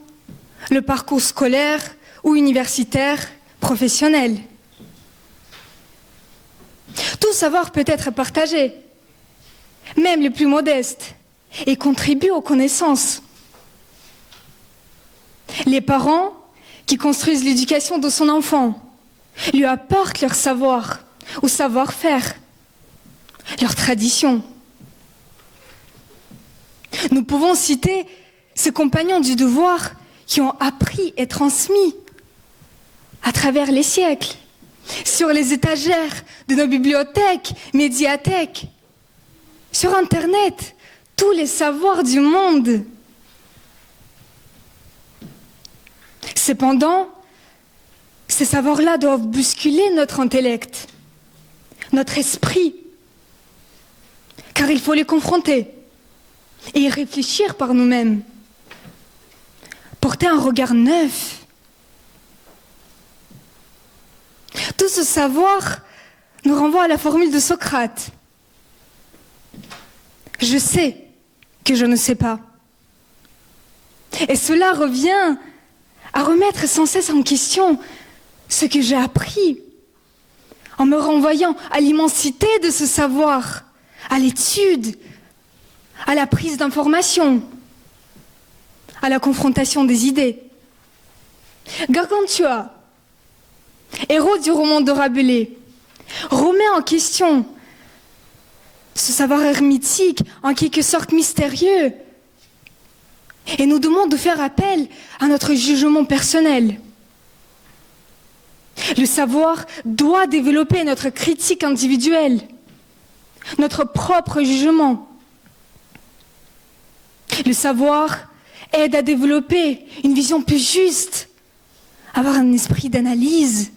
le parcours scolaire ou universitaire, professionnel. Tout savoir peut être partagé, même les plus modestes, et contribue aux connaissances. Les parents qui construisent l'éducation de son enfant lui apportent leur savoir ou savoir-faire, leur tradition. Nous pouvons citer ces compagnons du devoir qui ont appris et transmis à travers les siècles, sur les étagères de nos bibliothèques, médiathèques, sur Internet, tous les savoirs du monde. Cependant, ces savoirs-là doivent bousculer notre intellect, notre esprit, car il faut les confronter et y réfléchir par nous-mêmes. Porter un regard neuf. Tout ce savoir nous renvoie à la formule de Socrate. Je sais que je ne sais pas. Et cela revient à remettre sans cesse en question ce que j'ai appris, en me renvoyant à l'immensité de ce savoir, à l'étude, à la prise d'informations, à la confrontation des idées. Gargantua, héros du roman de Rabelais, remet en question ce savoir hermétique, en quelque sorte mystérieux, et nous demande de faire appel à notre jugement personnel. Le savoir doit développer notre critique individuelle, notre propre jugement. Le savoir aide à développer une vision plus juste, avoir un esprit d'analyse.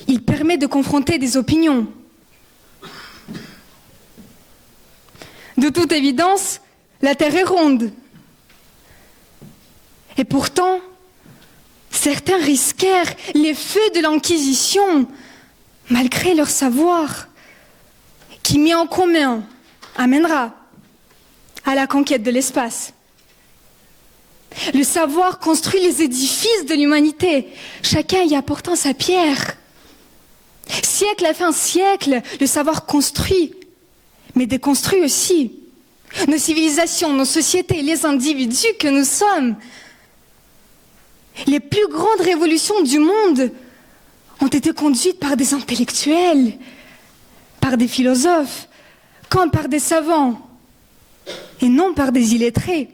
Il permet de confronter des opinions. De toute évidence, la Terre est ronde. Et pourtant, certains risquèrent les feux de l'Inquisition, malgré leur savoir, qui mis en commun amènera à la conquête de l'espace. Le savoir construit les édifices de l'humanité, chacun y apportant sa pierre. Siècle après siècle, le savoir construit, mais déconstruit aussi. Nos civilisations, nos sociétés, les individus que nous sommes Les plus grandes révolutions du monde ont été conduites par des intellectuels, par des philosophes, comme par des savants, et non par des illettrés.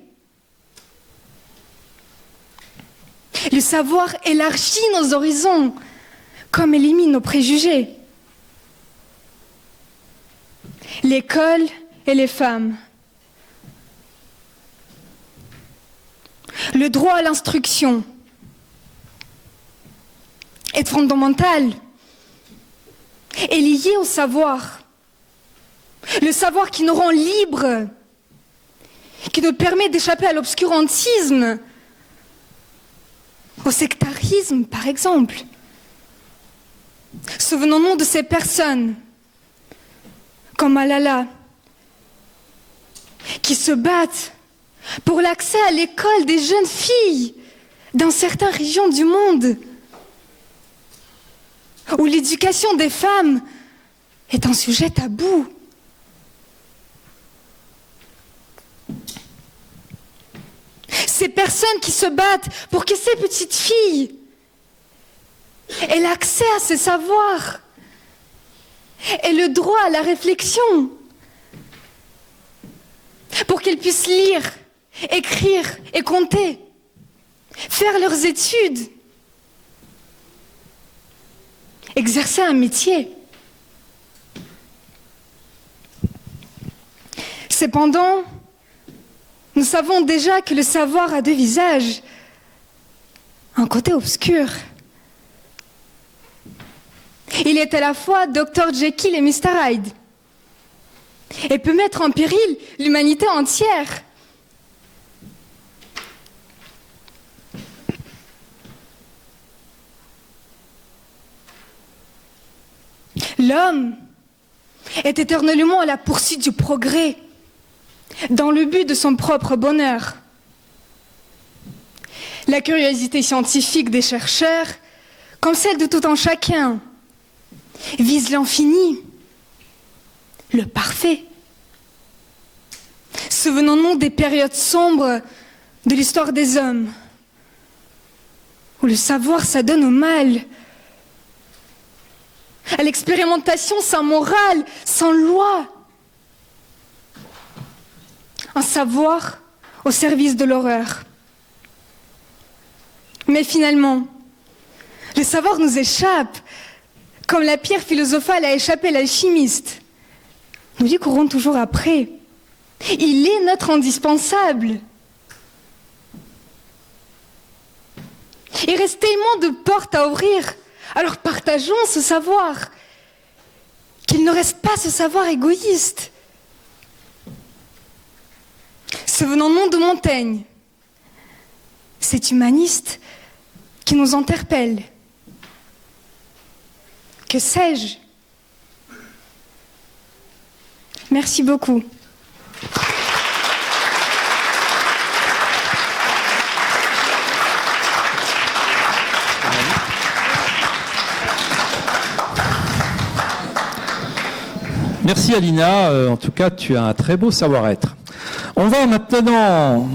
Le savoir élargit nos horizons, comme élimine nos préjugés. L'école et les femmes. Le droit à l'instruction est fondamental et lié au savoir. Le savoir qui nous rend libres, qui nous permet d'échapper à l'obscurantisme, au sectarisme, par exemple. Souvenons-nous de ces personnes, comme Malala, qui se battent pour l'accès à l'école des jeunes filles dans certaines régions du monde, où l'éducation des femmes est un sujet tabou. Ces personnes qui se battent pour que ces petites filles aient l'accès à ce savoir et le droit à la réflexion, pour qu'elles puissent lire, écrire et compter, faire leurs études, exercer un métier. Cependant, nous savons déjà que le savoir a deux visages, un côté obscur. Il est à la fois Dr Jekyll et Mr Hyde et peut mettre en péril l'humanité entière. L'homme est éternellement à la poursuite du progrès, dans le but de son propre bonheur. La curiosité scientifique des chercheurs, comme celle de tout un chacun, vise l'infini, le parfait. Souvenons-nous des périodes sombres de l'histoire des hommes, où le savoir s'adonne au mal, à l'expérimentation sans morale, sans loi. Un savoir au service de l'horreur. Mais finalement, le savoir nous échappe, comme la pierre philosophale a échappé à l'alchimiste. Nous lui courons toujours après. Il est notre indispensable. Il reste tellement de portes à ouvrir, alors partageons ce savoir, qu'il ne reste pas ce savoir égoïste. Souvenons-nous de Montaigne, cet humaniste qui nous interpelle. Que sais-je? Merci beaucoup. Merci Alina, en tout cas tu as un très beau savoir-être. On va maintenant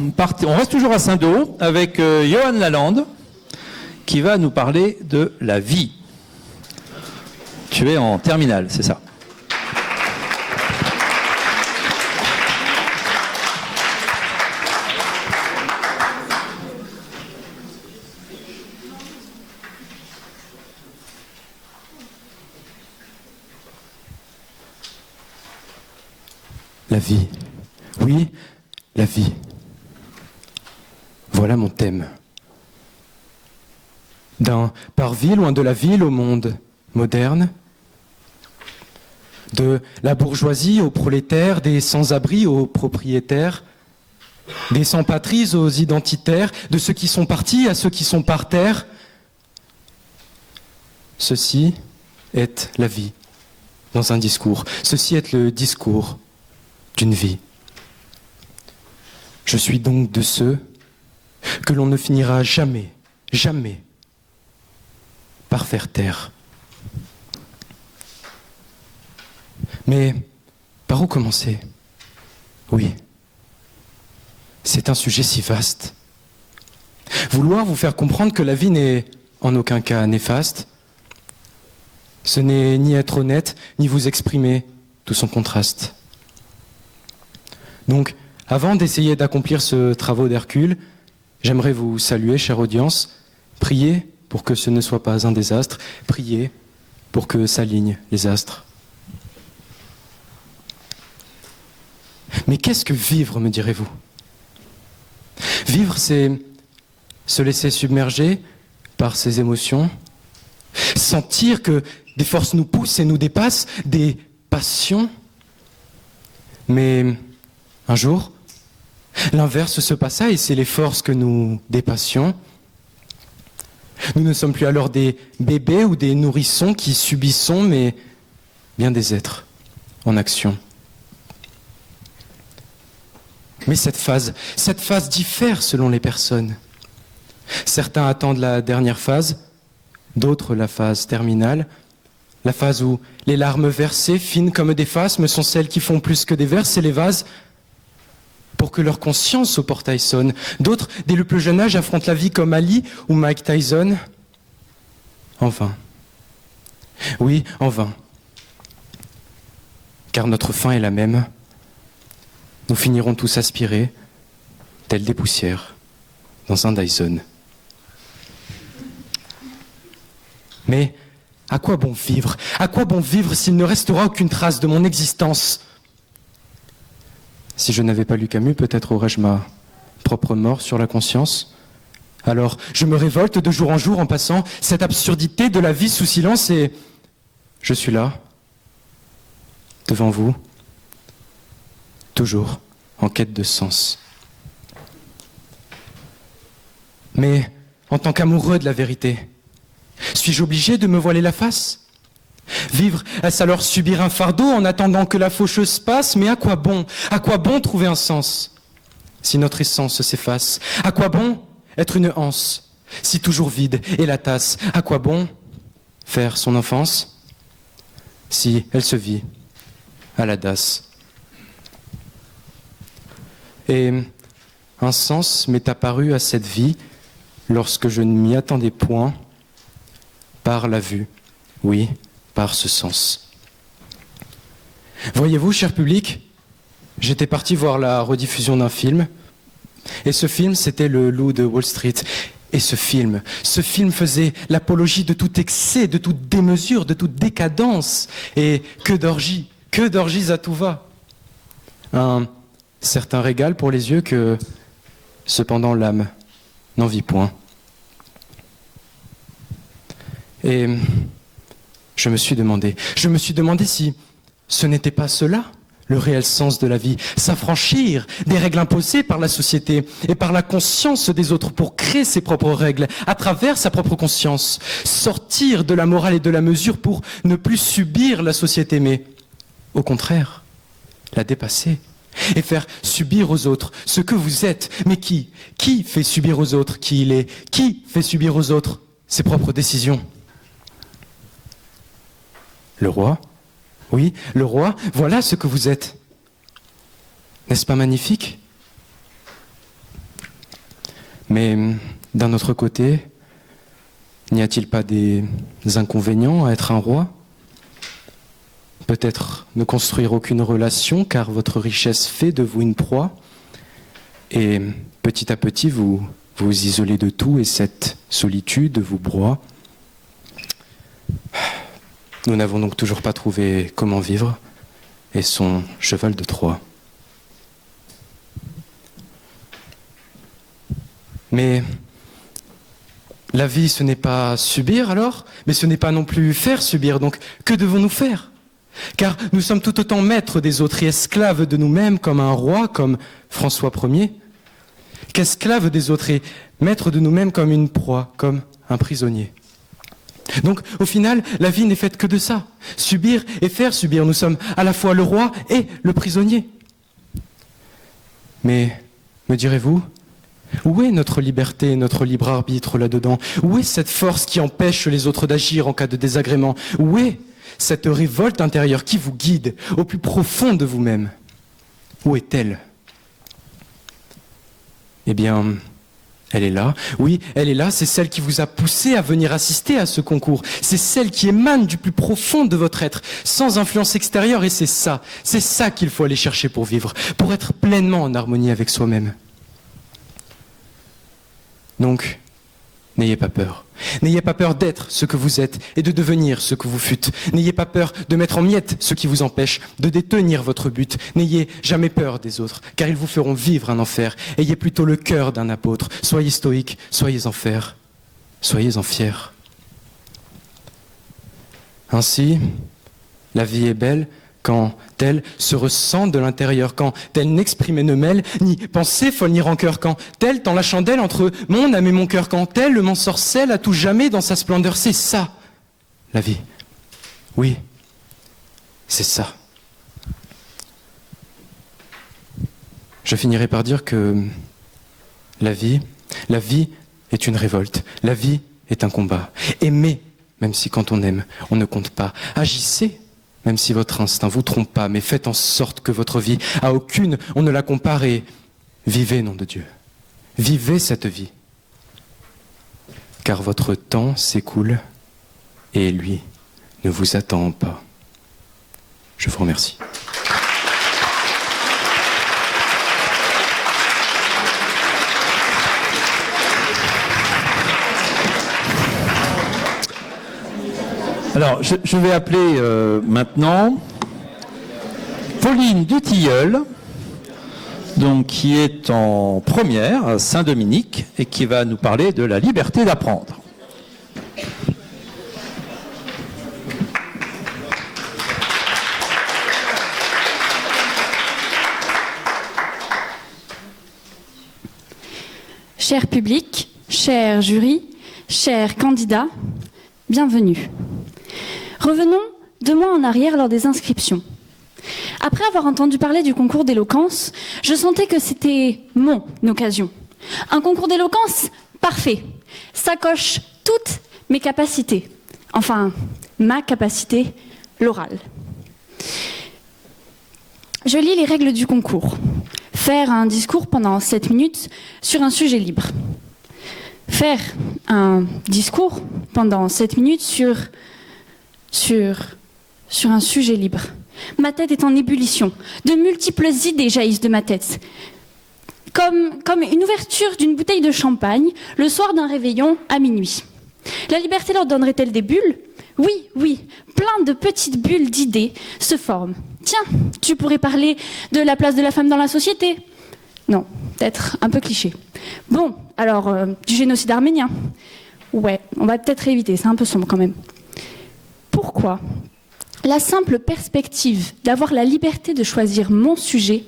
on reste toujours à Saint-Do avec Johan Lalande qui va nous parler de la vie. Tu es en terminale, c'est ça? La vie. Oui, la vie. Voilà mon thème. D'un parvis loin de la ville au monde moderne, de la bourgeoisie aux prolétaires, des sans-abri aux propriétaires, des sans-patries aux identitaires, de ceux qui sont partis à ceux qui sont par terre. Ceci est la vie dans un discours. Ceci est le discours d'une vie. Je suis donc de ceux que l'on ne finira jamais, jamais par faire taire. Mais par où commencer? Oui, c'est un sujet si vaste. Vous vouloir vous faire comprendre que la vie n'est en aucun cas néfaste. Ce n'est ni être honnête, ni vous exprimer tout son contraste. Donc, avant d'essayer d'accomplir ce travail d'Hercule, j'aimerais vous saluer, chère audience. Priez pour que ce ne soit pas un désastre. Priez pour que s'alignent les astres. Mais qu'est-ce que vivre, me direz-vous? Vivre, c'est se laisser submerger par ses émotions, sentir que des forces nous poussent et nous dépassent, des passions. Mais un jour, l'inverse se passa et c'est les forces que nous dépassions. Nous ne sommes plus alors des bébés ou des nourrissons qui subissons, mais bien des êtres en action. Mais cette phase diffère selon les personnes. Certains attendent la dernière phase, d'autres la phase terminale, la phase où les larmes versées, fines comme des phasmes, sont celles qui font plus que des vers, c'est les vases, pour que leur conscience au portail sonne. D'autres, dès le plus jeune âge, affrontent la vie comme Ali ou Mike Tyson. En vain. Oui, en vain. Car notre fin est la même. Nous finirons tous aspirés, tels des poussières, dans un Dyson. Mais à quoi bon vivre? À quoi bon vivre s'il ne restera aucune trace de mon existence? Si je n'avais pas lu Camus, peut-être aurais-je ma propre mort sur la conscience. Alors, je me révolte de jour en jour en passant cette absurdité de la vie sous silence et je suis là, devant vous, toujours en quête de sens. Mais en tant qu'amoureux de la vérité, suis-je obligé de me voiler la face? Vivre, est-ce alors subir un fardeau en attendant que la faucheuse passe? Mais à quoi bon? À quoi bon trouver un sens si notre essence s'efface? À quoi bon être une anse si toujours vide est la tasse? À quoi bon faire son enfance si elle se vit à la dasse? Et un sens m'est apparu à cette vie lorsque je ne m'y attendais point, par la vue, oui, par ce sens. Voyez-vous, cher public, j'étais parti voir la rediffusion d'un film, et ce film, c'était Le Loup de Wall Street. Et ce film faisait l'apologie de tout excès, de toute démesure, de toute décadence, et que d'orgies à tout va. Un certain régal pour les yeux que, cependant, l'âme n'en vit point. Et je me suis demandé si ce n'était pas cela, le réel sens de la vie, s'affranchir des règles imposées par la société et par la conscience des autres pour créer ses propres règles à travers sa propre conscience, sortir de la morale et de la mesure pour ne plus subir la société, mais au contraire, la dépasser et faire subir aux autres ce que vous êtes. Mais qui fait subir aux autres qui il est? Qui fait subir aux autres ses propres décisions? Le roi? Oui, le roi, voilà ce que vous êtes. N'est-ce pas magnifique? Mais d'un autre côté, n'y a-t-il pas des inconvénients à être un roi? Peut-être ne construire aucune relation, car votre richesse fait de vous une proie, et petit à petit vous vous isolez de tout, et cette solitude vous broie. Nous n'avons donc toujours pas trouvé comment vivre, et son cheval de Troie. Mais la vie, ce n'est pas subir alors, mais ce n'est pas non plus faire subir. Donc, que devons-nous faire? Car nous sommes tout autant maîtres des autres et esclaves de nous-mêmes, comme un roi, comme François Ier, qu'esclaves des autres et maîtres de nous-mêmes comme une proie, comme un prisonnier. Donc, au final, la vie n'est faite que de ça. Subir et faire subir. Nous sommes à la fois le roi et le prisonnier. Mais, me direz-vous, où est notre liberté, notre libre arbitre là-dedans? Où est cette force qui empêche les autres d'agir en cas de désagrément? Où est cette révolte intérieure qui vous guide au plus profond de vous-même? Où est-elle? Eh bien, Elle est là, oui, elle est là, c'est celle qui vous a poussé à venir assister à ce concours. C'est celle qui émane du plus profond de votre être, sans influence extérieure, et c'est ça qu'il faut aller chercher pour vivre, pour être pleinement en harmonie avec soi-même. Donc, n'ayez pas peur. N'ayez pas peur d'être ce que vous êtes et de devenir ce que vous fûtes. N'ayez pas peur de mettre en miettes ce qui vous empêche de détenir votre but. N'ayez jamais peur des autres, car ils vous feront vivre un enfer. Ayez plutôt le cœur d'un apôtre. Soyez stoïque, soyez en fer, soyez-en fiers. Ainsi, la vie est belle quand elle se ressent de l'intérieur, quand elle n'exprime ne mêle ni pensée folle ni rancœur, quand elle tend la chandelle entre mon âme et mon cœur, quand elle m'ensorcelle à tout jamais dans sa splendeur. C'est ça, la vie. Oui, c'est ça. Je finirai par dire que la vie est une révolte. La vie est un combat. Aimez, même si quand on aime, on ne compte pas. Agissez, même si votre instinct vous trompe pas, mais faites en sorte que votre vie, à aucune, on ne la compare, et vivez, nom de Dieu. Vivez cette vie. Car votre temps s'écoule et lui ne vous attend pas. Je vous remercie. Alors, je vais appeler maintenant Pauline Dutilleul, donc, qui est en première à Saint-Dominique et qui va nous parler de la liberté d'apprendre. Cher public, cher jury, chers candidats, bienvenue. Revenons 2 mois en arrière lors des inscriptions. Après avoir entendu parler du concours d'éloquence, je sentais que c'était mon occasion. Un concours d'éloquence parfait. Ça coche toutes mes capacités. Enfin, ma capacité, l'oral. Je lis les règles du concours. Faire un discours pendant 7 minutes sur un sujet libre. Faire un discours pendant 7 minutes sur un sujet libre. Ma tête est en ébullition. De multiples idées jaillissent de ma tête. Comme une ouverture d'une bouteille de champagne le soir d'un réveillon à minuit. La liberté leur donnerait-elle des bulles ? Oui, plein de petites bulles d'idées se forment. Tiens, tu pourrais parler de la place de la femme dans la société. Non, peut-être un peu cliché. Bon, alors, du génocide arménien. Ouais, on va peut-être éviter, c'est un peu sombre quand même. Pourquoi la simple perspective d'avoir la liberté de choisir mon sujet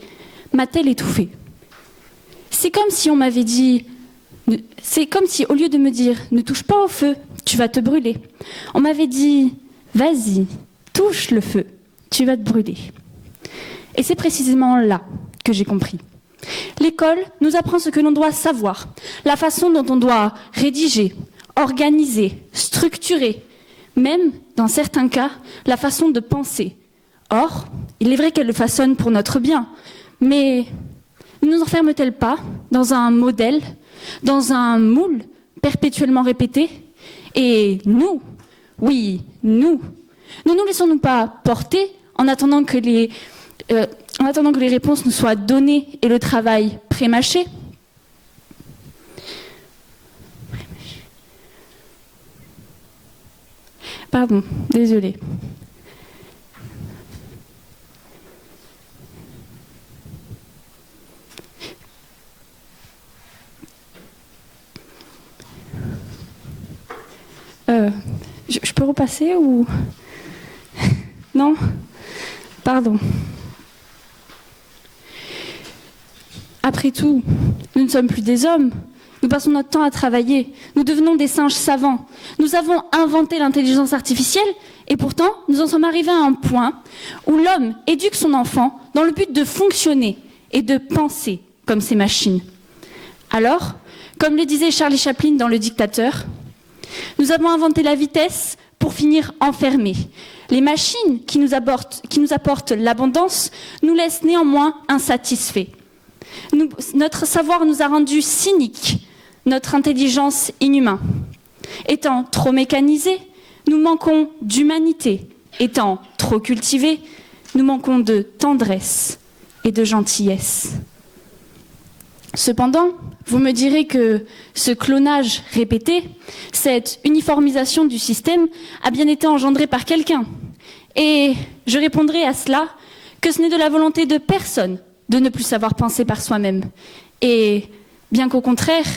m'a-t-elle étouffée ? C'est comme si on m'avait dit... C'est comme si, au lieu de me dire « ne touche pas au feu, tu vas te brûler », on m'avait dit « vas-y, touche le feu, tu vas te brûler ». Et c'est précisément là que j'ai compris. L'école nous apprend ce que l'on doit savoir, la façon dont on doit rédiger, organiser, structurer, même, dans certains cas, la façon de penser. Or, il est vrai qu'elle le façonne pour notre bien, mais ne nous enferme-t-elle pas dans un modèle, dans un moule perpétuellement répété ? Et nous, oui, ne nous laissons-nous pas porter en attendant que les réponses nous soient données et le travail prémâché ? Pardon, désolée. Je peux repasser ou... Non ? Pardon. Après tout, nous ne sommes plus des hommes. Nous passons notre temps à travailler. Nous devenons des singes savants. Nous avons inventé l'intelligence artificielle et pourtant, nous en sommes arrivés à un point où l'homme éduque son enfant dans le but de fonctionner et de penser comme ces machines. Alors, comme le disait Charlie Chaplin dans Le Dictateur, nous avons inventé la vitesse pour finir enfermés. Les machines qui nous apportent l'abondance nous laissent néanmoins insatisfaits. Notre savoir nous a rendus cyniques. notre intelligence inhumaine. Étant trop mécanisés, nous manquons d'humanité. Étant trop cultivés, nous manquons de tendresse et de gentillesse. Cependant, vous me direz que ce clonage répété, cette uniformisation du système a bien été engendrée par quelqu'un. Et je répondrai à cela que ce n'est de la volonté de personne de ne plus savoir penser par soi-même. Et bien qu'au contraire,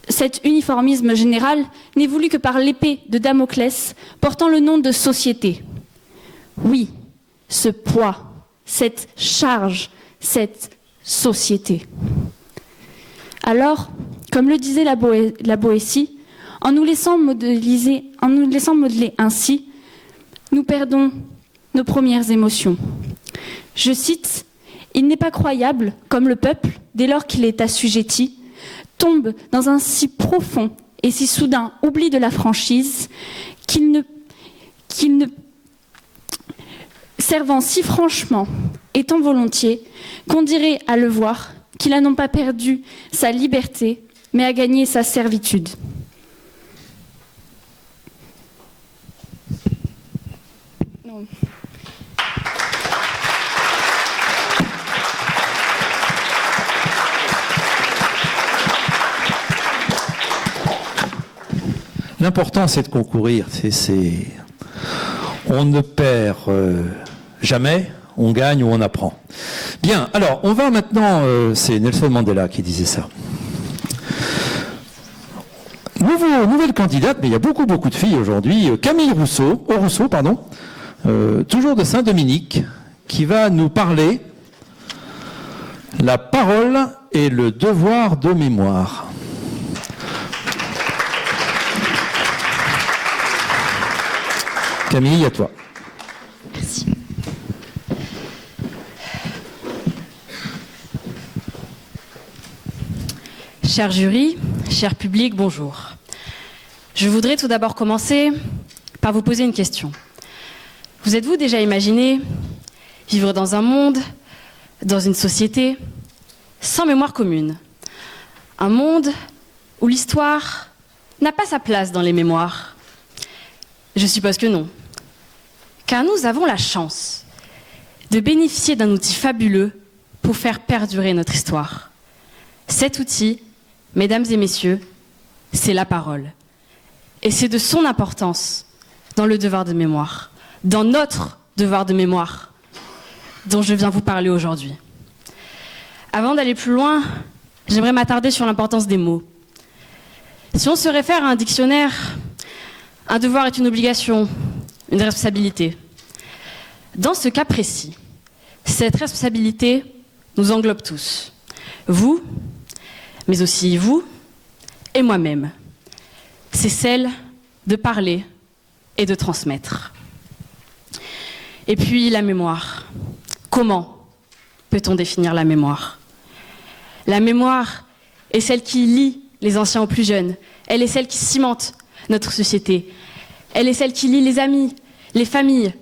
cet uniformisme général n'est voulu que par l'épée de Damoclès portant le nom de société. Oui, ce poids, cette charge, cette société. Alors, comme le disait la Boétie, en nous laissant modeler ainsi, nous perdons nos premières émotions. Je cite, « Il n'est pas croyable, comme le peuple, dès lors qu'il est assujetti, tombe dans un si profond et si soudain oubli de la franchise qu'il ne servant si franchement et tant volontiers qu'on dirait à le voir qu'il a non pas perdu sa liberté, mais a gagné sa servitude. » Non. L'important, c'est de concourir. On ne perd jamais, on gagne ou on apprend. Bien, alors, on va maintenant... c'est Nelson Mandela qui disait ça. Nouvelle candidate, mais il y a beaucoup de filles aujourd'hui. Camille Rousseau, toujours de Saint-Dominique, qui va nous parler la parole et le devoir de mémoire. Camille, à toi. Merci. Cher jury, cher public, bonjour. Je voudrais tout d'abord commencer par vous poser une question. Vous êtes-vous déjà imaginé vivre dans un monde, dans une société, sans mémoire commune? Un monde où l'histoire n'a pas sa place dans les mémoires? Je suppose que non. Car nous avons la chance de bénéficier d'un outil fabuleux pour faire perdurer notre histoire. Cet outil, mesdames et messieurs, c'est la parole. Et c'est de son importance dans le devoir de mémoire, dans notre devoir de mémoire, dont je viens vous parler aujourd'hui. Avant d'aller plus loin, j'aimerais m'attarder sur l'importance des mots. Si on se réfère à un dictionnaire, un devoir est une obligation, une responsabilité. Dans ce cas précis, cette responsabilité nous englobe tous. Vous, mais aussi vous et moi-même. C'est celle de parler et de transmettre. Et puis la mémoire. Comment peut-on définir la mémoire? La mémoire est celle qui lie les anciens aux plus jeunes. Elle est celle qui cimente notre société. Elle est celle qui lie les amis, les familles,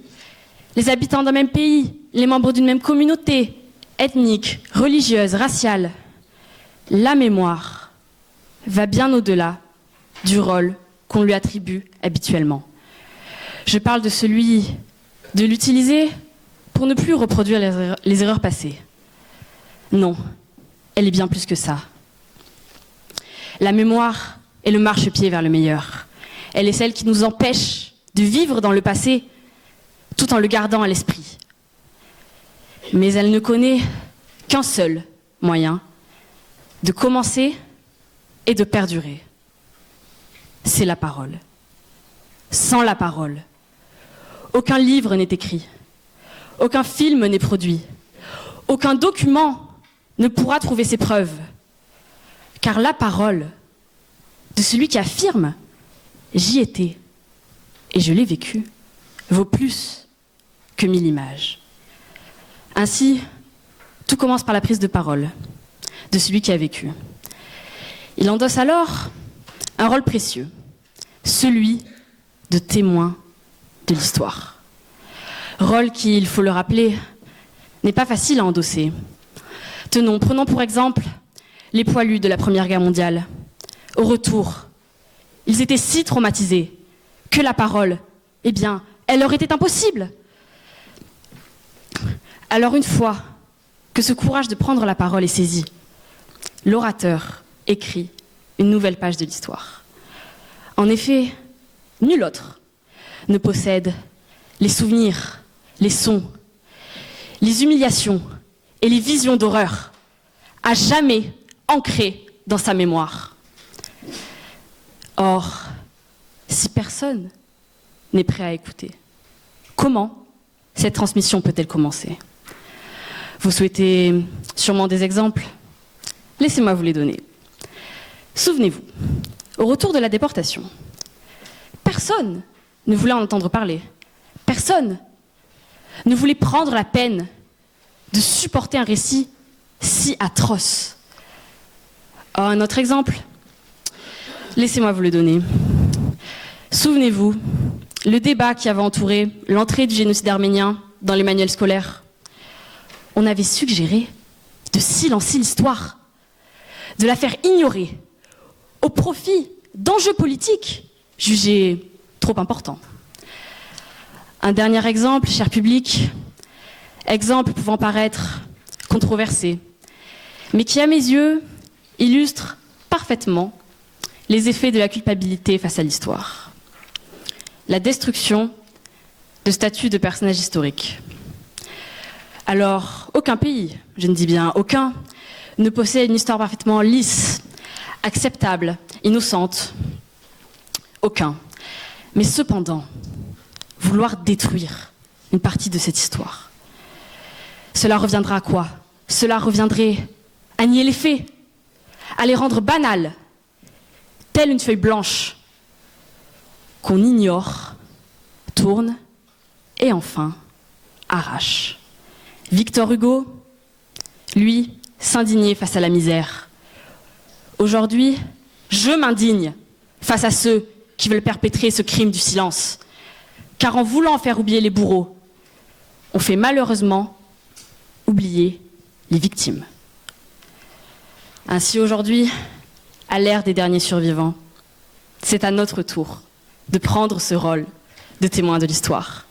les habitants d'un même pays, les membres d'une même communauté, ethnique, religieuse, raciale. La mémoire va bien au-delà du rôle qu'on lui attribue habituellement. Je parle de celui de l'utiliser pour ne plus reproduire les erreurs passées. Non, elle est bien plus que ça. La mémoire est le marchepied vers le meilleur. Elle est celle qui nous empêche de vivre dans le passé tout en le gardant à l'esprit. Mais elle ne connaît qu'un seul moyen de commencer et de perdurer. C'est la parole. Sans la parole, aucun livre n'est écrit, aucun film n'est produit, aucun document ne pourra trouver ses preuves. Car la parole de celui qui affirme « j'y étais et je l'ai vécu » vaut plus que 1000 images. Ainsi, tout commence par la prise de parole de celui qui a vécu. Il endosse alors un rôle précieux, celui de témoin de l'histoire. Rôle qui, il faut le rappeler, n'est pas facile à endosser. Prenons pour exemple les poilus de la Première Guerre mondiale, Au retour, ils étaient si traumatisés que la parole, eh bien, elle leur était impossible. Alors une fois que ce courage de prendre la parole est saisi, l'orateur écrit une nouvelle page de l'histoire. En effet, nul autre ne possède les souvenirs, les sons, les humiliations et les visions d'horreur à jamais ancrées dans sa mémoire. Or, si personne n'est prêt à écouter, comment cette transmission peut-elle commencer ? Vous souhaitez sûrement des exemples ? Laissez-moi vous les donner. Souvenez-vous, au retour de la déportation, personne ne voulait en entendre parler. Personne ne voulait prendre la peine de supporter un récit si atroce. Un autre exemple, laissez-moi vous le donner. Souvenez-vous, le débat qui avait entouré l'entrée du génocide arménien dans les manuels scolaires. On avait suggéré de silencer l'histoire, de la faire ignorer au profit d'enjeux politiques jugés trop importants. Un dernier exemple, cher public, exemple pouvant paraître controversé, mais qui, à mes yeux, illustre parfaitement les effets de la culpabilité face à l'histoire. La destruction de statues de personnages historiques. Alors, aucun pays, je ne dis bien aucun, ne possède une histoire parfaitement lisse, acceptable, innocente. Aucun. Mais cependant, vouloir détruire une partie de cette histoire, cela reviendra à quoi ? Cela reviendrait à nier les faits, à les rendre banals, telle une feuille blanche qu'on ignore, tourne et enfin arrache. Victor Hugo, lui, s'indignait face à la misère. Aujourd'hui, je m'indigne face à ceux qui veulent perpétrer ce crime du silence. Car en voulant faire oublier les bourreaux, on fait malheureusement oublier les victimes. Ainsi aujourd'hui, à l'ère des derniers survivants, c'est à notre tour de prendre ce rôle de témoin de l'histoire.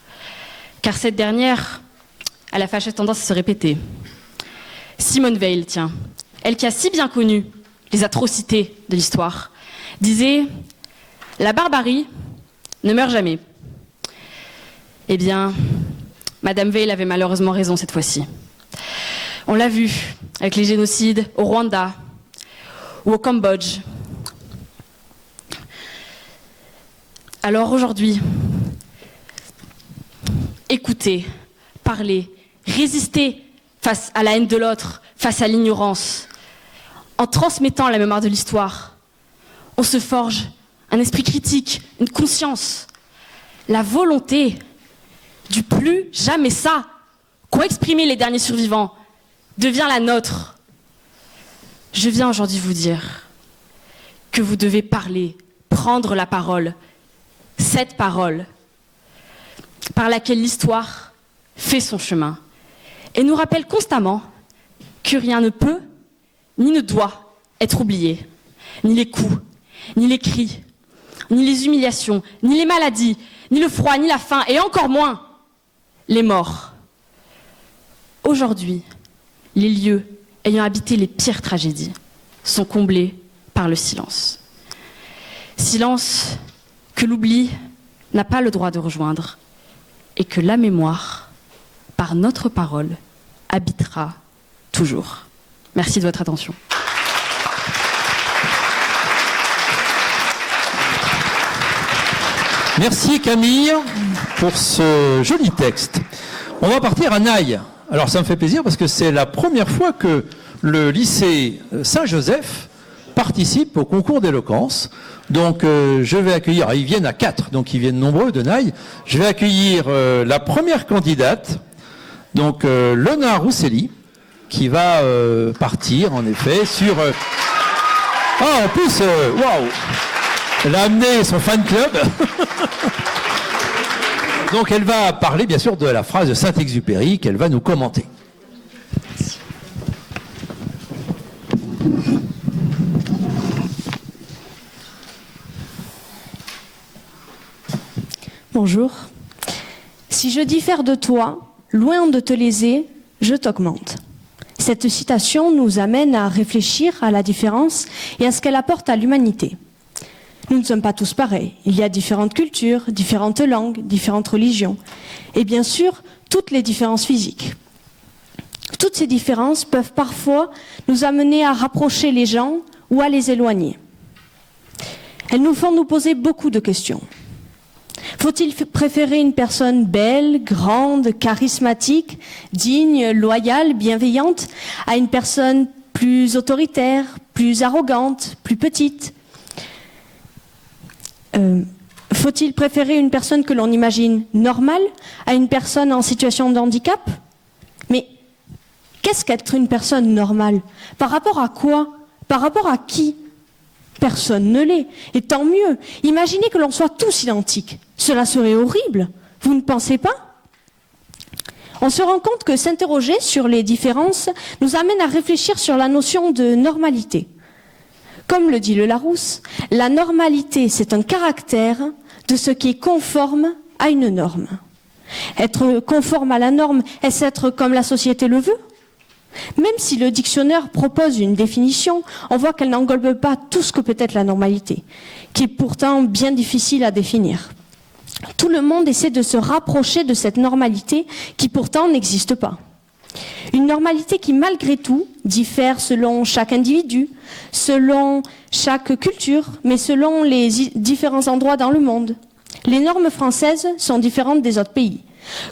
Car cette dernière a la fâcheuse tendance à se répéter. Simone Veil, tiens, elle qui a si bien connu les atrocités de l'histoire, disait « La barbarie ne meurt jamais ». Eh bien, Madame Veil avait malheureusement raison cette fois-ci. On l'a vu avec les génocides au Rwanda ou au Cambodge. Alors aujourd'hui, écoutez, parlez, résistez face à la haine de l'autre, face à l'ignorance. En transmettant la mémoire de l'histoire, on se forge un esprit critique, une conscience, la volonté du plus jamais ça qu'ont exprimé les derniers survivants devient la nôtre. Je viens aujourd'hui vous dire que vous devez parler, prendre la parole, cette parole par laquelle l'histoire fait son chemin et nous rappelle constamment que rien ne peut ni ne doit être oublié, ni les coups, ni les cris, ni les humiliations, ni les maladies, ni le froid, ni la faim, et encore moins les morts. Aujourd'hui, les lieux ayant habité les pires tragédies sont comblés par le silence. Silence que l'oubli n'a pas le droit de rejoindre et que la mémoire, par notre parole, habitera toujours. Merci de votre attention. Merci Camille pour ce joli texte. On va partir à Naï. Alors ça me fait plaisir parce que c'est la première fois que le lycée Saint-Joseph participe au concours d'éloquence. Donc je vais accueillir, ils viennent à 4, donc ils viennent nombreux de Naï. Je vais accueillir la première candidate, donc Lona Rousselli, qui va partir en effet sur... Ah, en plus, waouh, elle a amené son fan club. Donc elle va parler bien sûr de la phrase de Saint-Exupéry qu'elle va nous commenter. Bonjour. Si je diffère de toi, loin de te léser, je t'augmente. Cette citation nous amène à réfléchir à la différence et à ce qu'elle apporte à l'humanité. Nous ne sommes pas tous pareils. Il y a différentes cultures, différentes langues, différentes religions. Et bien sûr, toutes les différences physiques. Toutes ces différences peuvent parfois nous amener à rapprocher les gens ou à les éloigner. Elles nous font nous poser beaucoup de questions. Faut-il préférer une personne belle, grande, charismatique, digne, loyale, bienveillante, à une personne plus autoritaire, plus arrogante, plus petite ? Faut-il préférer une personne que l'on imagine normale à une personne en situation de handicap ? Mais qu'est-ce qu'être une personne normale ? Par rapport à quoi ? Par rapport à qui ? Personne ne l'est. Et tant mieux. Imaginez que l'on soit tous identiques. Cela serait horrible. Vous ne pensez pas ? On se rend compte que s'interroger sur les différences nous amène à réfléchir sur la notion de normalité. Comme le dit le Larousse, la normalité, c'est un caractère de ce qui est conforme à une norme. Être conforme à la norme, est-ce être comme la société le veut ? Même si le dictionnaire propose une définition, on voit qu'elle n'englobe pas tout ce que peut être la normalité, qui est pourtant bien difficile à définir. Tout le monde essaie de se rapprocher de cette normalité qui pourtant n'existe pas. Une normalité qui, malgré tout, diffère selon chaque individu, selon chaque culture, mais selon les différents endroits dans le monde. Les normes françaises sont différentes des autres pays.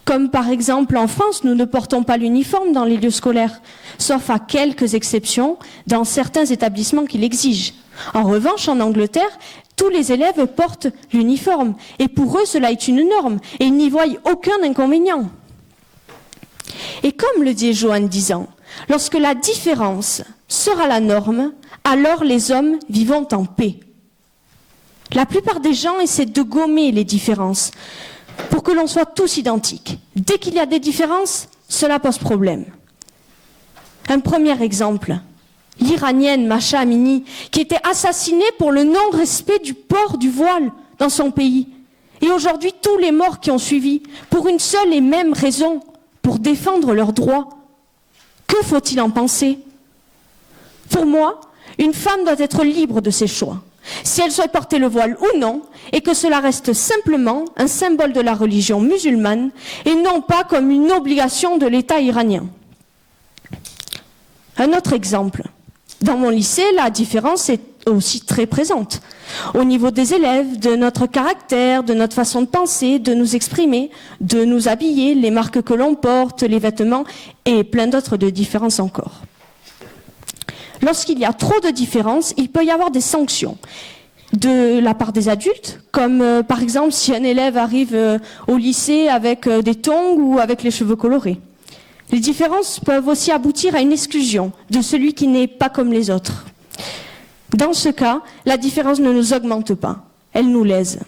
Comme par exemple en France, nous ne portons pas l'uniforme dans les lieux scolaires, sauf à quelques exceptions dans certains établissements qui l'exigent. En revanche, en Angleterre, tous les élèves portent l'uniforme, et pour eux, cela est une norme, et ils n'y voient aucun inconvénient. Et comme le dit Joanne 10 ans, lorsque la différence sera la norme, alors les hommes vivront en paix. La plupart des gens essaient de gommer les différences pour que l'on soit tous identiques. Dès qu'il y a des différences, cela pose problème. Un premier exemple, l'Iranienne Mahsa Amini, qui était assassinée pour le non-respect du port du voile dans son pays. Et aujourd'hui, tous les morts qui ont suivi, pour une seule et même raison, pour défendre leurs droits. Que faut-il en penser ? Pour moi, une femme doit être libre de ses choix, si elle souhaite porter le voile ou non, et que cela reste simplement un symbole de la religion musulmane, et non pas comme une obligation de l'État iranien. Un autre exemple. Dans mon lycée, la différence est aussi très présente. Au niveau des élèves, de notre caractère, de notre façon de penser, de nous exprimer, de nous habiller, les marques que l'on porte, les vêtements et plein d'autres de différences encore. Lorsqu'il y a trop de différences, il peut y avoir des sanctions de la part des adultes, comme par exemple si un élève arrive au lycée avec des tongs ou avec les cheveux colorés. Les différences peuvent aussi aboutir à une exclusion de celui qui n'est pas comme les autres. Dans ce cas, la différence ne nous augmente pas, elle nous lèse.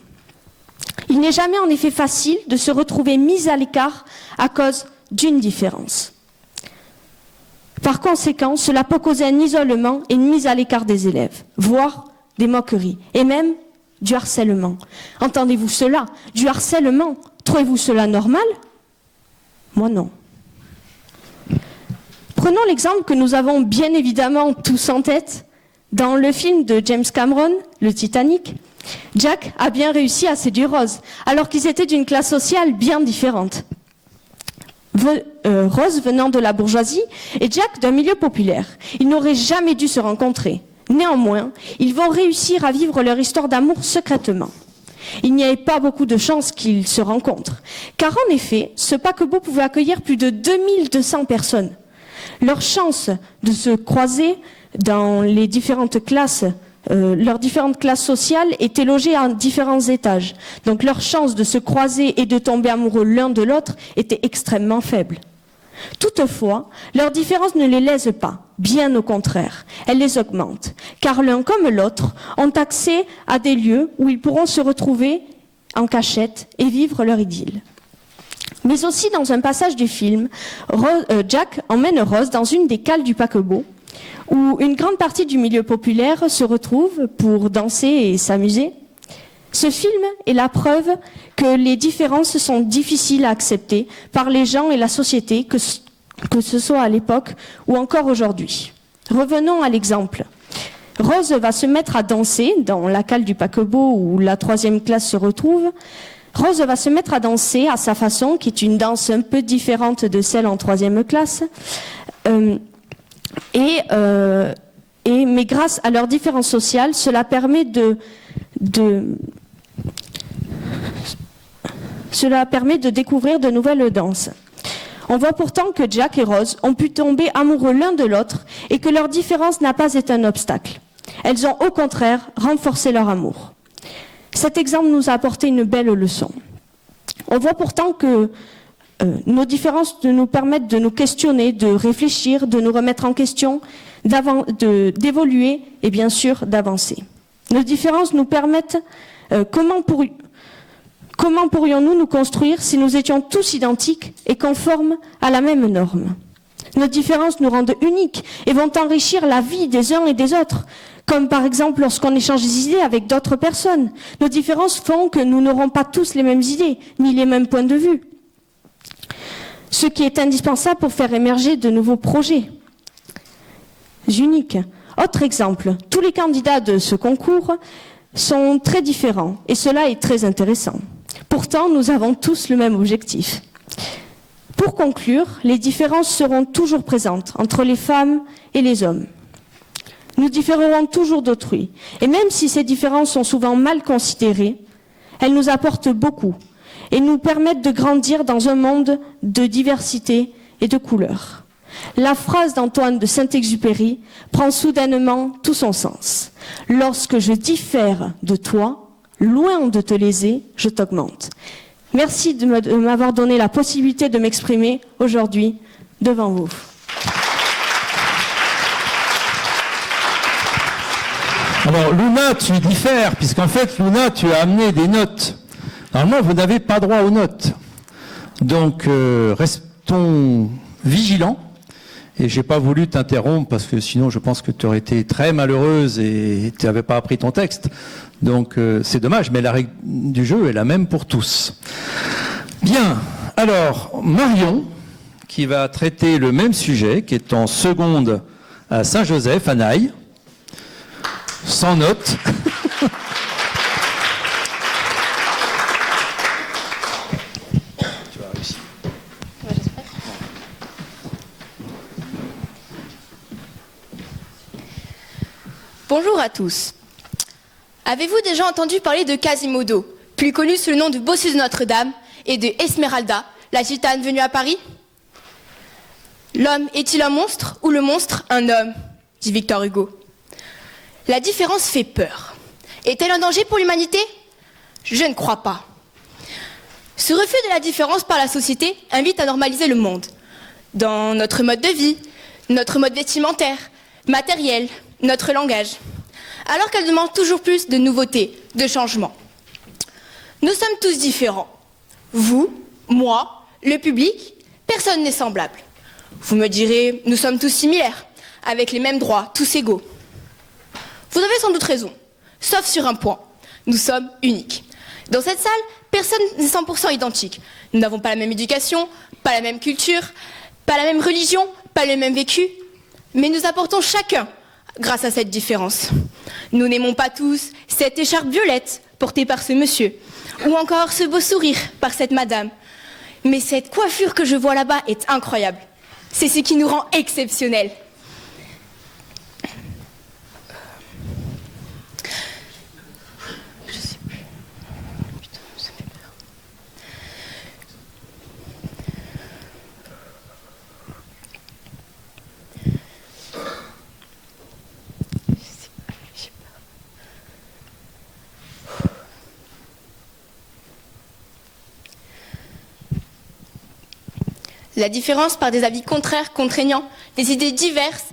Il n'est jamais en effet facile de se retrouver mis à l'écart à cause d'une différence. Par conséquent, cela peut causer un isolement et une mise à l'écart des élèves, voire des moqueries, et même du harcèlement. Entendez-vous cela ? Du harcèlement ? Trouvez-vous cela normal ? Moi non. Prenons l'exemple que nous avons bien évidemment tous en tête. Dans le film de James Cameron, le Titanic, Jack a bien réussi à séduire Rose, alors qu'ils étaient d'une classe sociale bien différente. Rose venant de la bourgeoisie et Jack d'un milieu populaire. Ils n'auraient jamais dû se rencontrer. Néanmoins, ils vont réussir à vivre leur histoire d'amour secrètement. Il n'y avait pas beaucoup de chances qu'ils se rencontrent, car en effet, ce paquebot pouvait accueillir plus de 2200 personnes. Leur chance de se croiser dans les différentes classes, leurs différentes classes sociales étaient logées à différents étages. Donc leur chance de se croiser et de tomber amoureux l'un de l'autre était extrêmement faible. Toutefois, leurs différences ne les lèsent pas, bien au contraire, elles les augmentent, car l'un comme l'autre ont accès à des lieux où ils pourront se retrouver en cachette et vivre leur idylle. Mais aussi dans un passage du film, Jack emmène Rose dans une des cales du paquebot, où une grande partie du milieu populaire se retrouve pour danser et s'amuser. Ce film est la preuve que les différences sont difficiles à accepter par les gens et la société, que ce soit à l'époque ou encore aujourd'hui. Revenons à l'exemple. Rose va se mettre à danser dans la cale du paquebot où la 3e classe se retrouve. Rose va se mettre à danser à sa façon, qui est une danse un peu différente de celle en 3e classe. Mais grâce à leurs différences sociales, cela permet de découvrir de nouvelles danses. On voit pourtant que Jack et Rose ont pu tomber amoureux l'un de l'autre et que leur différence n'a pas été un obstacle. Elles ont au contraire renforcé leur amour. Cet exemple nous a apporté une belle leçon. On voit pourtant que nos différences nous permettent de nous questionner, de réfléchir, de nous remettre en question, d'évoluer et bien sûr d'avancer. Nos différences nous permettent comment pourrions-nous nous construire si nous étions tous identiques et conformes à la même norme? Nos différences nous rendent uniques et vont enrichir la vie des uns et des autres, comme par exemple lorsqu'on échange des idées avec d'autres personnes. Nos différences font que nous n'aurons pas tous les mêmes idées, ni les mêmes points de vue. Ce qui est indispensable pour faire émerger de nouveaux projets uniques. Autre exemple, tous les candidats de ce concours sont très différents et cela est très intéressant. Pourtant, nous avons tous le même objectif. Pour conclure, les différences seront toujours présentes entre les femmes et les hommes. Nous différerons toujours d'autrui. Et même si ces différences sont souvent mal considérées, elles nous apportent beaucoup et nous permettent de grandir dans un monde de diversité et de couleurs. La phrase d'Antoine de Saint-Exupéry prend soudainement tout son sens. Lorsque je diffère de toi, loin de te léser, je t'augmente. Merci de m'avoir donné la possibilité de m'exprimer aujourd'hui devant vous. Alors Luna, tu diffères, puisqu'en fait Luna, tu as amené des notes. Normalement, vous n'avez pas droit aux notes. Donc restons vigilants. Et j'ai pas voulu t'interrompre parce que sinon je pense que tu aurais été très malheureuse et tu n'avais pas appris ton texte. Donc c'est dommage, mais la règle du jeu est la même pour tous. Bien, alors Marion, qui va traiter le même sujet, qui est en seconde à Saint-Joseph, à Naï, sans notes. Bonjour à tous. Avez-vous déjà entendu parler de Quasimodo, plus connu sous le nom de Bossu de Notre-Dame, et de Esmeralda, la gitane venue à Paris? L'homme est-il un monstre ou le monstre un homme? Dit Victor Hugo. La différence fait peur. Est-elle un danger pour l'humanité? Je ne crois pas. Ce refus de la différence par la société invite à normaliser le monde, dans notre mode de vie, notre mode vestimentaire, matériel, notre langage, alors qu'elle demande toujours plus de nouveautés, de changements. Nous sommes tous différents. Vous, moi, le public, personne n'est semblable. Vous me direz, nous sommes tous similaires, avec les mêmes droits, tous égaux. Vous avez sans doute raison, sauf sur un point, nous sommes uniques. Dans cette salle, personne n'est 100% identique. Nous n'avons pas la même éducation, pas la même culture, pas la même religion, pas le même vécu, mais nous apportons chacun grâce à cette différence. Nous n'aimons pas tous cette écharpe violette portée par ce monsieur, ou encore ce beau sourire par cette madame. Mais cette coiffure que je vois là-bas est incroyable. C'est ce qui nous rend exceptionnels. Je sais plus. Putain, ça fait peur. La différence par des avis contraires, contraignants, des idées diverses,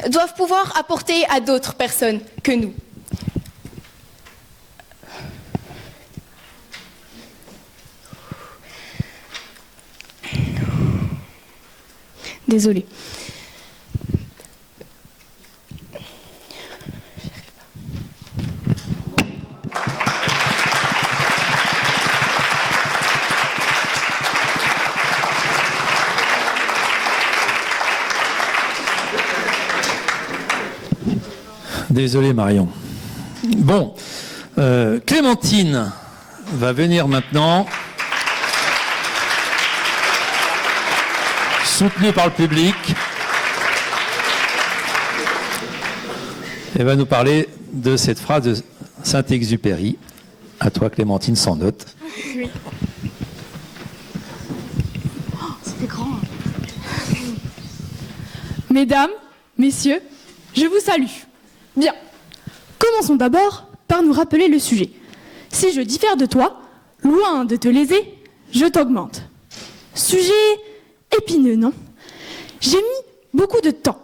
doivent pouvoir apporter à d'autres personnes que nous. Désolée. Désolé Marion. Bon, Clémentine va venir maintenant, soutenue par le public, et va nous parler de cette phrase de Saint-Exupéry. À toi Clémentine, sans note. Oui. Oh, c'était grand. Mesdames, messieurs, je vous salue. Bien. Commençons d'abord par nous rappeler le sujet. Si je diffère de toi, loin de te léser, je t'augmente. Sujet épineux, non? J'ai mis beaucoup de temps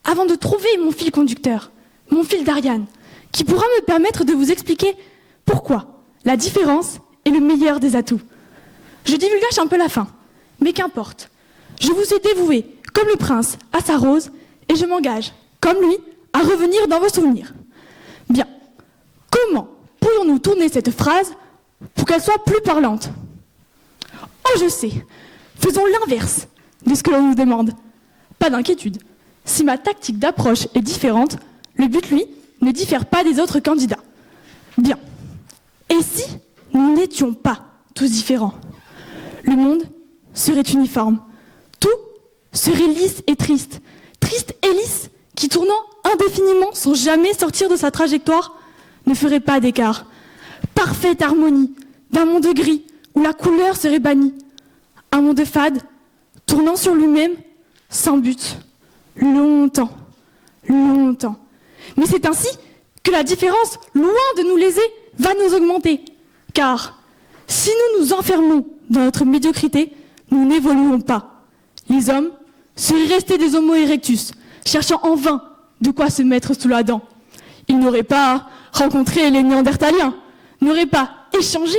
avant de trouver mon fil conducteur, mon fil d'Ariane, qui pourra me permettre de vous expliquer pourquoi la différence est le meilleur des atouts. Je divulgage un peu la fin, mais qu'importe. Je vous ai dévoué, comme le prince, à sa rose, et je m'engage, comme lui, à revenir dans vos souvenirs. Bien. Comment pourrions-nous tourner cette phrase pour qu'elle soit plus parlante? Oh, je sais. Faisons l'inverse de ce que l'on nous demande. Pas d'inquiétude. Si ma tactique d'approche est différente, le but, lui, ne diffère pas des autres candidats. Bien. Et si nous n'étions pas tous différents? Le monde serait uniforme. Tout serait lisse et triste. Triste et lisse, qui tournant indéfiniment sans jamais sortir de sa trajectoire, ne ferait pas d'écart. Parfaite harmonie d'un monde gris où la couleur serait bannie. Un monde fade, tournant sur lui-même, sans but. Longtemps, longtemps. Mais c'est ainsi que la différence, loin de nous léser, va nous augmenter. Car si nous nous enfermons dans notre médiocrité, nous n'évoluons pas. Les hommes seraient restés des homo erectus, cherchant en vain de quoi se mettre sous la dent. Ils n'auraient pas rencontré les Néandertaliens, n'auraient pas échangé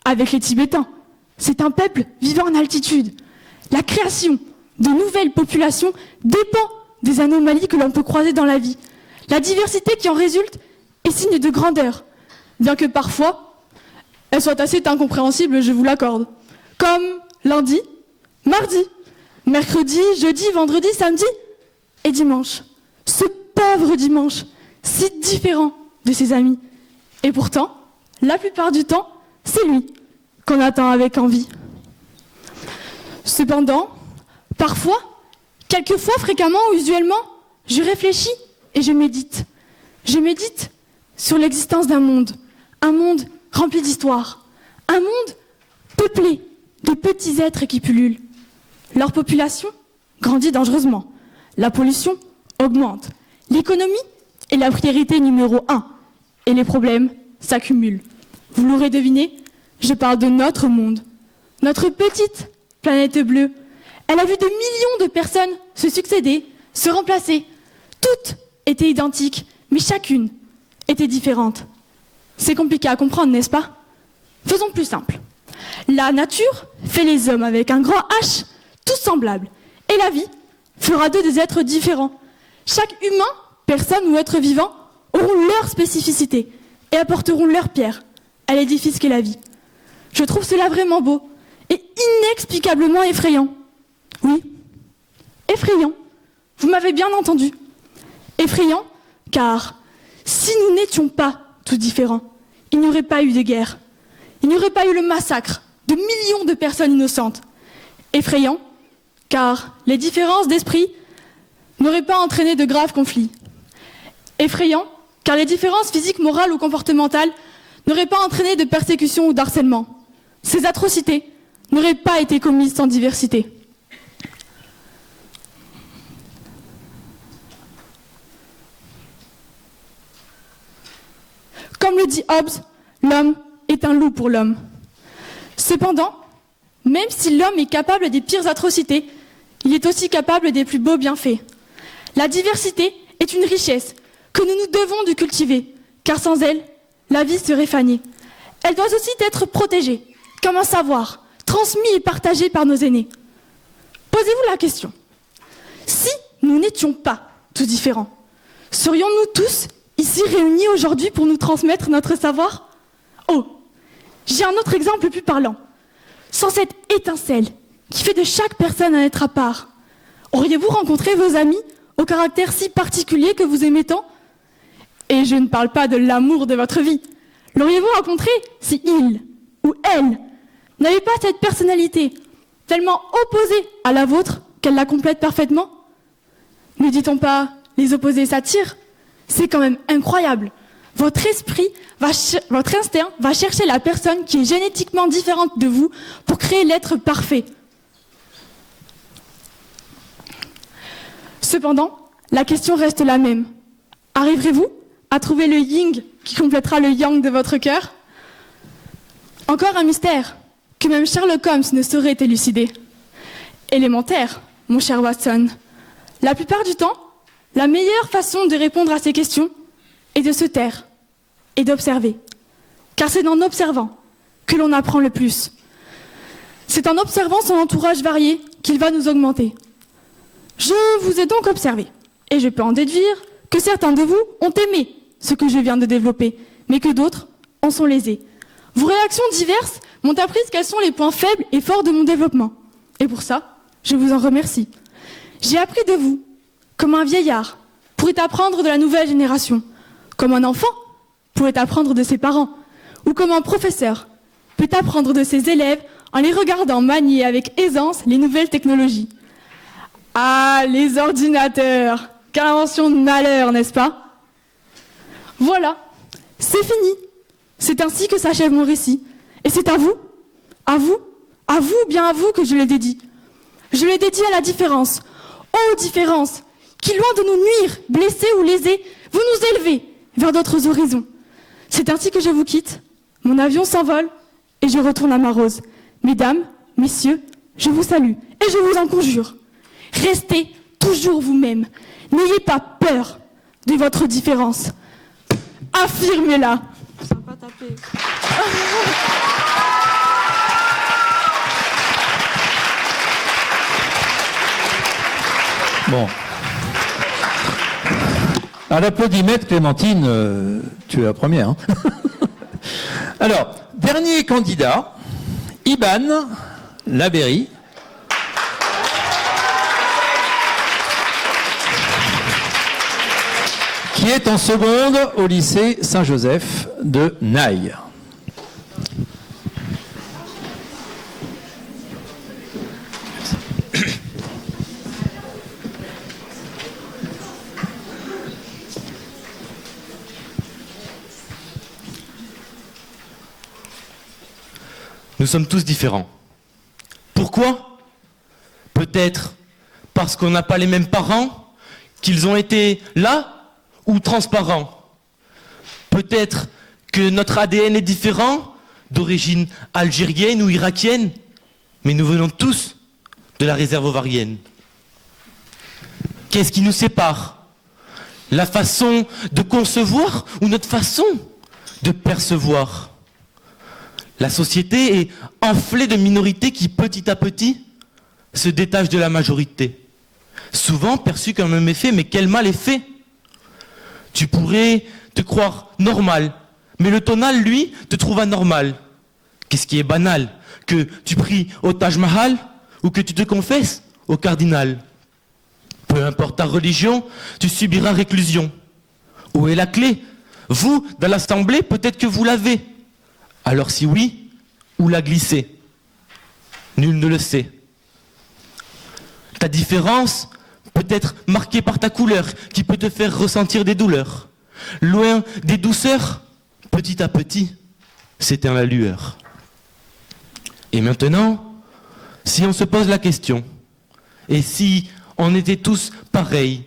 avec les Tibétains. C'est un peuple vivant en altitude. La création de nouvelles populations dépend des anomalies que l'on peut croiser dans la vie. La diversité qui en résulte est signe de grandeur, bien que parfois, elle soit assez incompréhensible, je vous l'accorde. Comme lundi, mardi, mercredi, jeudi, vendredi, samedi et dimanche. Ce pauvre dimanche, si différent de ses amis. Et pourtant, la plupart du temps, c'est lui qu'on attend avec envie. Cependant, parfois, quelquefois, fréquemment ou usuellement, je réfléchis et je médite. Je médite sur l'existence d'un monde rempli d'histoire, un monde peuplé de petits êtres qui pullulent. Leur population grandit dangereusement, la pollution augmente, l'économie est la priorité numéro 1 et les problèmes s'accumulent. Vous l'aurez deviné, je parle de notre monde, notre petite planète bleue. Elle a vu des millions de personnes se succéder, se remplacer. Toutes étaient identiques, mais chacune était différente. C'est compliqué à comprendre, n'est-ce pas? Faisons plus simple. La nature fait les hommes avec un grand H, tous semblables. Et la vie fera d'eux des êtres différents. Chaque humain, personne ou être vivant auront leur spécificité et apporteront leur pierre à l'édifice qu'est la vie. Je trouve cela vraiment beau et inexplicablement effrayant. Oui, effrayant. Vous m'avez bien entendu. Effrayant, car si nous n'étions pas tous différents, il n'y aurait pas eu de guerre. Il n'y aurait pas eu le massacre de millions de personnes innocentes. Effrayant, car les différences d'esprit n'auraient pas entraîné de graves conflits. Effrayant, car les différences physiques, morales ou comportementales n'auraient pas entraîné de persécution ou d'harcèlement. Ces atrocités n'auraient pas été commises sans diversité. Comme le dit Hobbes, l'homme est un loup pour l'homme. Cependant, même si l'homme est capable des pires atrocités, il est aussi capable des plus beaux bienfaits. La diversité est une richesse que nous nous devons de cultiver, car sans elle, la vie serait fanée. Elle doit aussi être protégée, comme un savoir, transmis et partagé par nos aînés. Posez-vous la question. Si nous n'étions pas tous différents, serions-nous tous ici réunis aujourd'hui pour nous transmettre notre savoir? Oh, j'ai un autre exemple plus parlant. Sans cette étincelle qui fait de chaque personne un être à part, auriez-vous rencontré vos amis au caractère si particulier que vous aimez tant? Et je ne parle pas de l'amour de votre vie. L'auriez-vous rencontré si il ou elle n'avait pas cette personnalité tellement opposée à la vôtre qu'elle la complète parfaitement? Ne dit-on pas les opposés s'attirent? C'est quand même incroyable. Votre votre instinct va chercher la personne qui est génétiquement différente de vous pour créer l'être parfait. Cependant, la question reste la même. Arriverez-vous à trouver le yin qui complétera le yang de votre cœur? Encore un mystère que même Sherlock Holmes ne saurait élucider. Élémentaire, mon cher Watson. La plupart du temps, la meilleure façon de répondre à ces questions est de se taire et d'observer. Car c'est en observant que l'on apprend le plus. C'est en observant son entourage varié qu'il va nous augmenter. Je vous ai donc observé, et je peux en déduire que certains de vous ont aimé ce que je viens de développer, mais que d'autres en sont lésés. Vos réactions diverses m'ont appris quels sont les points faibles et forts de mon développement. Et pour ça, je vous en remercie. J'ai appris de vous, comme un vieillard pourrait apprendre de la nouvelle génération, comme un enfant pourrait apprendre de ses parents, ou comme un professeur peut apprendre de ses élèves en les regardant manier avec aisance les nouvelles technologies. Ah, les ordinateurs! Quelle invention de malheur, n'est-ce pas? Voilà, c'est fini. C'est ainsi que s'achève mon récit. Et c'est à vous, bien à vous que je l'ai dédié. Je l'ai dédié à la différence, aux différences, qui loin de nous nuire, blesser ou léser, vous nous élevez vers d'autres horizons. C'est ainsi que je vous quitte. Mon avion s'envole et je retourne à ma rose. Mesdames, messieurs, je vous salue et je vous en conjure. Restez toujours vous-même. N'ayez pas peur de votre différence. Affirmez-la. Sympa taper. Bon. À l'applaudimètre, Clémentine, tu es la première. Hein. Alors, dernier candidat, Iban Labéry. Qui est en seconde au lycée Saint-Joseph de Naï. Nous sommes tous différents. Pourquoi? Peut-être parce qu'on n'a pas les mêmes parents, qu'ils ont été là ou transparents. Peut-être que notre ADN est différent, d'origine algérienne ou irakienne, mais nous venons tous de la réserve ovarienne. Qu'est-ce qui nous sépare? La façon de concevoir ou notre façon de percevoir? La société est enflée de minorités qui, petit à petit, se détachent de la majorité. Souvent perçues comme un méfait, mais quel mal est fait? Tu pourrais te croire normal, mais le tonal, lui, te trouve anormal. Qu'est-ce qui est banal? Que tu pries au Taj Mahal ou que tu te confesses au cardinal? Peu importe ta religion, tu subiras réclusion. Où est la clé? Vous, dans l'assemblée, peut-être que vous l'avez. Alors si oui, où la glisser? Nul ne le sait. Ta différence peut être marquée par ta couleur, qui peut te faire ressentir des douleurs. Loin des douceurs, petit à petit, s'éteint la lueur. Et maintenant, si on se pose la question, et si on était tous pareils,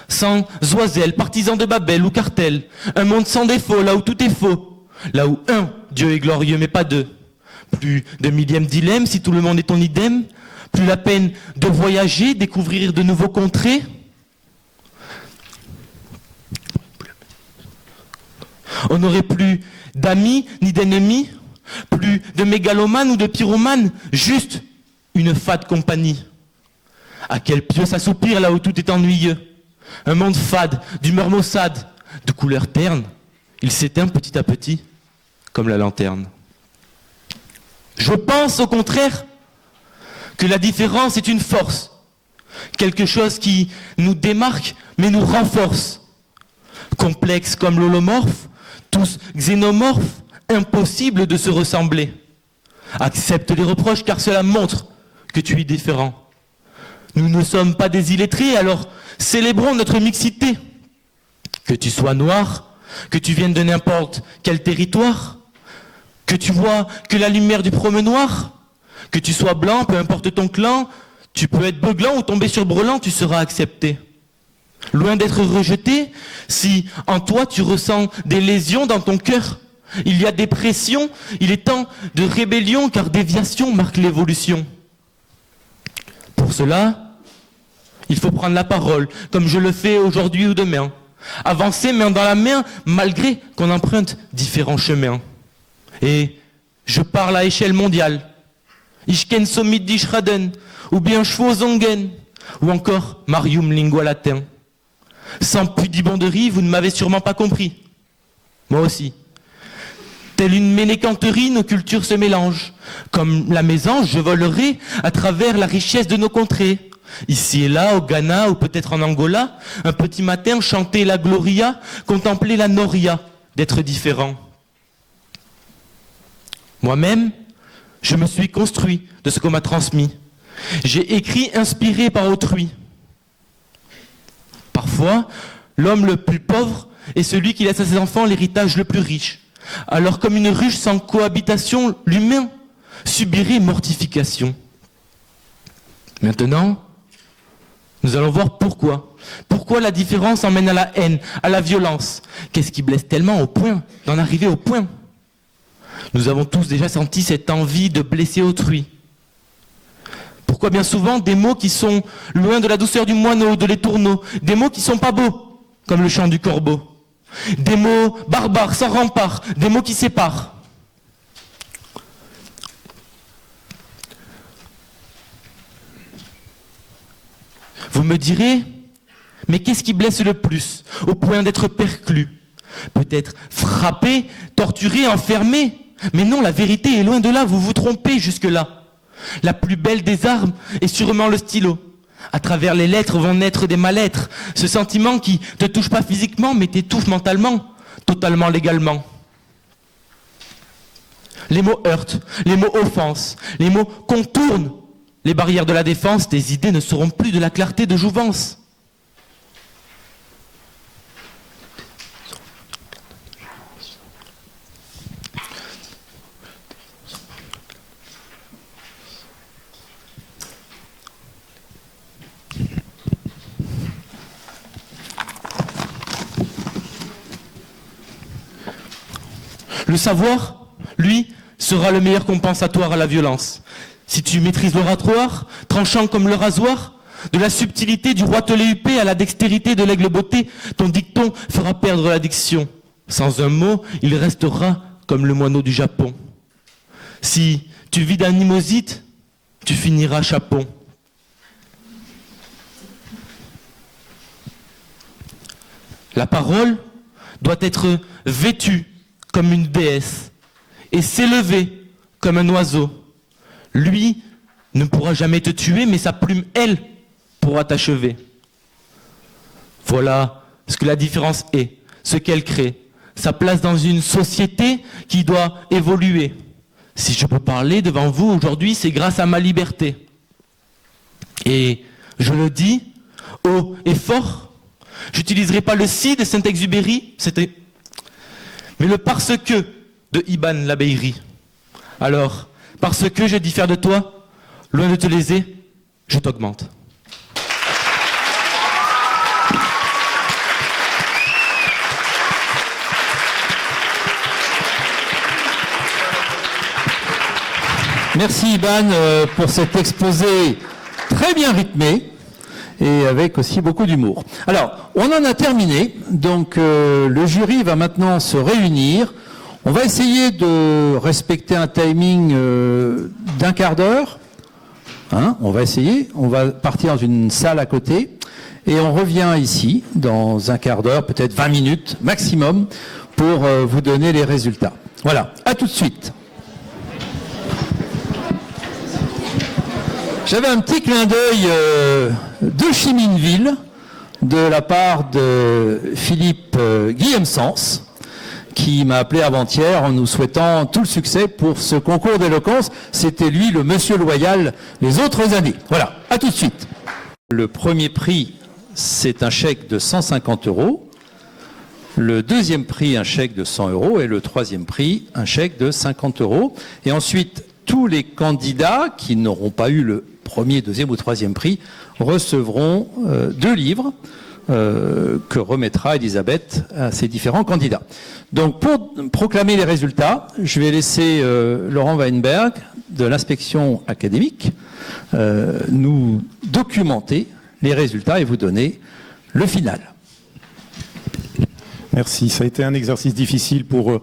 sans oiselles, partisans de Babel ou cartel, un monde sans défaut, là où tout est faux, là où un Dieu est glorieux mais pas deux, plus de millième dilemme si tout le monde est ton idem, plus la peine de voyager, découvrir de nouveaux contrées. On n'aurait plus d'amis ni d'ennemis, plus de mégalomanes ou de pyromanes, juste une fade compagnie. À quel pieux s'assoupir là où tout est ennuyeux. Un monde fade, d'humeur maussade, de couleur terne, il s'éteint petit à petit, comme la lanterne. Je pense au contraire que la différence est une force, quelque chose qui nous démarque mais nous renforce. Complexes comme l'holomorphe, tous xénomorphes, impossible de se ressembler. Accepte les reproches car cela montre que tu es différent. Nous ne sommes pas des illettrés, alors célébrons notre mixité. Que tu sois noir, que tu viennes de n'importe quel territoire, que tu vois que la lumière du promenoir, que tu sois blanc, peu importe ton clan, tu peux être beuglant ou tomber sur brelan, tu seras accepté. Loin d'être rejeté, si en toi tu ressens des lésions dans ton cœur, il y a des pressions, il est temps de rébellion car déviation marque l'évolution. Pour cela, il faut prendre la parole, comme je le fais aujourd'hui ou demain. Avancer main dans la main, malgré qu'on emprunte différents chemins. Et je parle à échelle mondiale. Ich kenn somit die Schraden, ou bien Schwozongen, ou encore Marium lingua latin. Sans pudibonderie, vous ne m'avez sûrement pas compris. Moi aussi. Telle une ménécanterie, nos cultures se mélangent. Comme la mésange, je volerai à travers la richesse de nos contrées. Ici et là, au Ghana ou peut-être en Angola, un petit matin, chanter la Gloria, contempler la Noria d'être différent. Moi-même, je me suis construit de ce qu'on m'a transmis. J'ai écrit inspiré par autrui. Parfois, l'homme le plus pauvre est celui qui laisse à ses enfants l'héritage le plus riche. Alors comme une ruche sans cohabitation, l'humain subirait mortification. Maintenant, nous allons voir pourquoi. Pourquoi la différence emmène à la haine, à la violence. Qu'est-ce qui blesse tellement au point d'en arriver au point? Nous avons tous déjà senti cette envie de blesser autrui. Pourquoi bien souvent des mots qui sont loin de la douceur du moineau, de l'étourneau, des mots qui sont pas beaux, comme le chant du corbeau. Des mots barbares, sans rempart, des mots qui séparent. Vous me direz, mais qu'est-ce qui blesse le plus, au point d'être perclus? Peut-être frappé, torturé, enfermé. Mais non, la vérité est loin de là, vous vous trompez jusque-là. La plus belle des armes est sûrement le stylo. À travers les lettres vont naître des mal-être, ce sentiment qui te touche pas physiquement mais t'étouffe mentalement, totalement légalement. Les mots heurtent, les mots offensent, les mots contournent les barrières de la défense, tes idées ne seront plus de la clarté de jouvence. Le savoir, lui, sera le meilleur compensatoire à la violence. Si tu maîtrises l'oratoire, tranchant comme le rasoir, de la subtilité du roitelet huppé à la dextérité de l'aigle botté, ton dicton fera perdre la diction. Sans un mot, il restera comme le moineau du Japon. Si tu vis d'animosité, tu finiras chapon. La parole doit être vêtue comme une déesse et s'élever comme un oiseau. Lui ne pourra jamais te tuer, mais sa plume, elle, pourra t'achever. Voilà ce que la différence est, ce qu'elle crée, sa place dans une société qui doit évoluer. Si je peux parler devant vous aujourd'hui, c'est grâce à ma liberté. Et je le dis haut et fort, j'utiliserai pas le si de Saint-Exupéry, mais le parce que de Ibn Labeiri. Alors, parce que je diffère de toi, loin de te léser, je t'augmente. Merci Iban pour cet exposé très bien rythmé et avec aussi beaucoup d'humour. Alors, on en a terminé, donc le jury va maintenant se réunir. On va essayer de respecter un timing d'un quart d'heure. Hein, on va essayer, on va partir dans une salle à côté et on revient ici dans un quart d'heure, peut-être 20 minutes maximum, pour vous donner les résultats. Voilà, à tout de suite. J'avais un petit clin d'œil de Chiminville, de la part de Philippe Guillaume Sens, qui m'a appelé avant-hier en nous souhaitant tout le succès pour ce concours d'éloquence. C'était lui le monsieur loyal les autres années. Voilà, à tout de suite. Le premier prix, c'est un chèque de 150 €. Le deuxième prix, un chèque de 100 €. Et le troisième prix, un chèque de 50 €. Et ensuite, tous les candidats qui n'auront pas eu le premier, deuxième ou troisième prix recevront 2 livres que remettra Elisabeth à ces différents candidats. Donc pour proclamer les résultats, je vais laisser Laurent Weinberg de l'inspection académique nous documenter les résultats et vous donner le final. Merci, ça a été un exercice difficile pour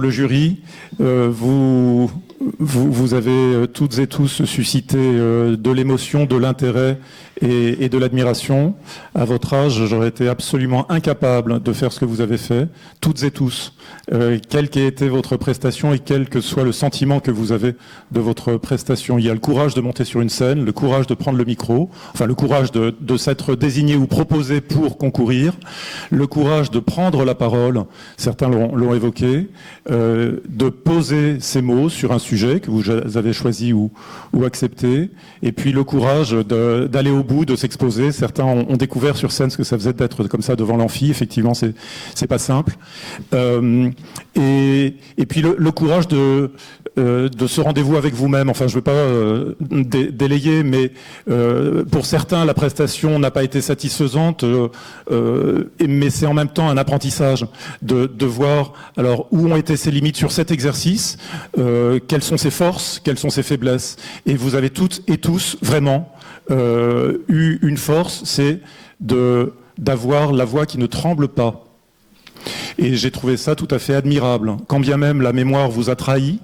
le jury. Vous avez toutes et tous suscité de l'émotion, de l'intérêt et de l'admiration. À votre âge, j'aurais été absolument incapable de faire ce que vous avez fait, toutes et tous, quelle qu'ait été votre prestation et quel que soit le sentiment que vous avez de votre prestation. Il y a le courage de monter sur une scène, le courage de prendre le micro, enfin le courage de s'être désigné ou proposé pour concourir, le courage de prendre la parole, certains l'ont évoqué, de poser ces mots sur un sujet que vous avez choisi ou accepté, et puis le courage d'aller au bout, de s'exposer. Certains ont découvert sur scène ce que ça faisait d'être comme ça devant l'amphi. Effectivement, c'est pas simple. Et puis le courage de ce rendez-vous avec vous-même. Enfin, je veux pas délayer, mais pour certains, la prestation n'a pas été satisfaisante, mais c'est en même temps un apprentissage de voir alors où ont été ses limites sur cet exercice, quelles sont ses forces, quelles sont ses faiblesses. Et vous avez toutes et tous vraiment eu une force, c'est d'avoir la voix qui ne tremble pas. Et j'ai trouvé ça tout à fait admirable. Quand bien même la mémoire vous a trahi,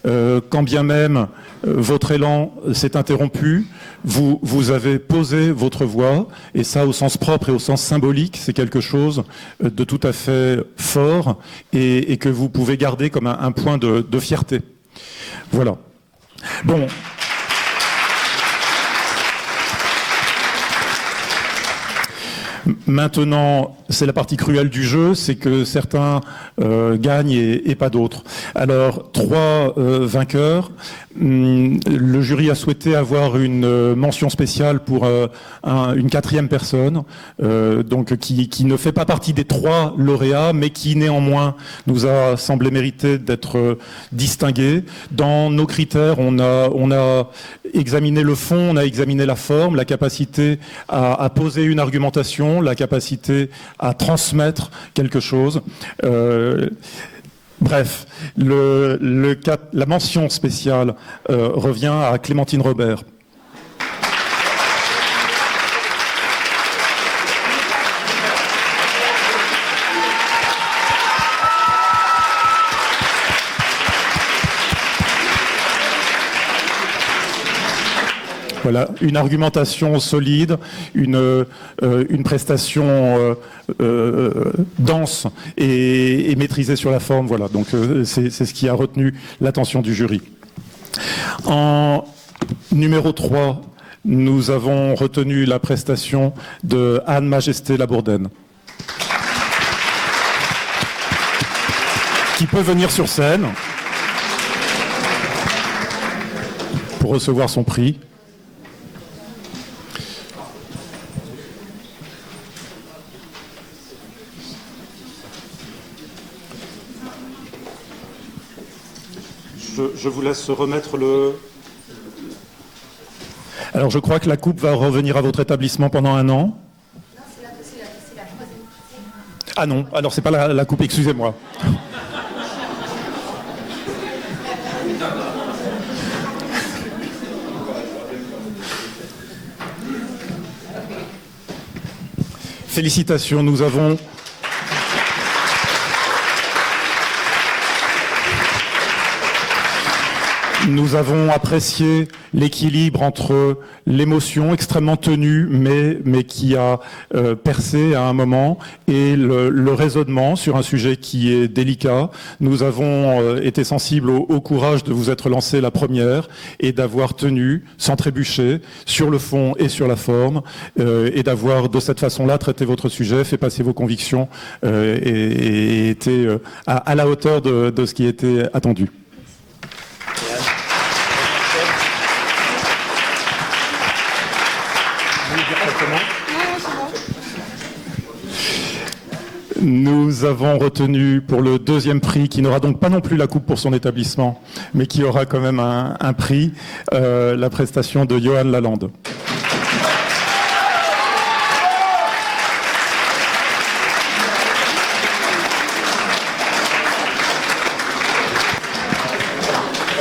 quand bien même votre élan s'est interrompu, vous avez posé votre voix, et ça au sens propre et au sens symbolique, c'est quelque chose de tout à fait fort et que vous pouvez garder comme un point de fierté. Voilà. Bon. Maintenant, c'est la partie cruelle du jeu, c'est que certains gagnent et pas d'autres. Alors, 3 vainqueurs. Le jury a souhaité avoir une mention spéciale pour une 4e personne, donc qui ne fait pas partie des 3 lauréats, mais qui néanmoins nous a semblé mériter d'être distingué. Dans nos critères, on a examiné le fond, on a examiné la forme, la capacité à poser une argumentation, la capacité à transmettre quelque chose. Bref, la mention spéciale revient à Clémentine Robert. Voilà, une argumentation solide, une prestation dense et maîtrisée sur la forme. Voilà, donc c'est ce qui a retenu l'attention du jury. En numéro 3, nous avons retenu la prestation de Anne Majesté Labourdaine, qui peut venir sur scène pour recevoir son prix. Je vous laisse remettre le... Alors je crois que la coupe va revenir à votre établissement pendant 1 an. Non, c'est la troisième. Ah non, alors c'est pas la coupe, excusez-moi. Félicitations, nous avons... Nous avons apprécié l'équilibre entre l'émotion extrêmement tenue, mais qui a percé à un moment, et le raisonnement sur un sujet qui est délicat. Nous avons été sensibles au courage de vous être lancé la première et d'avoir tenu, sans trébucher, sur le fond et sur la forme, et d'avoir de cette façon-là traité votre sujet, fait passer vos convictions et été à la hauteur de ce qui était attendu. Nous avons retenu pour le deuxième prix, qui n'aura donc pas non plus la coupe pour son établissement, mais qui aura quand même un prix, la prestation de Johan Lalande.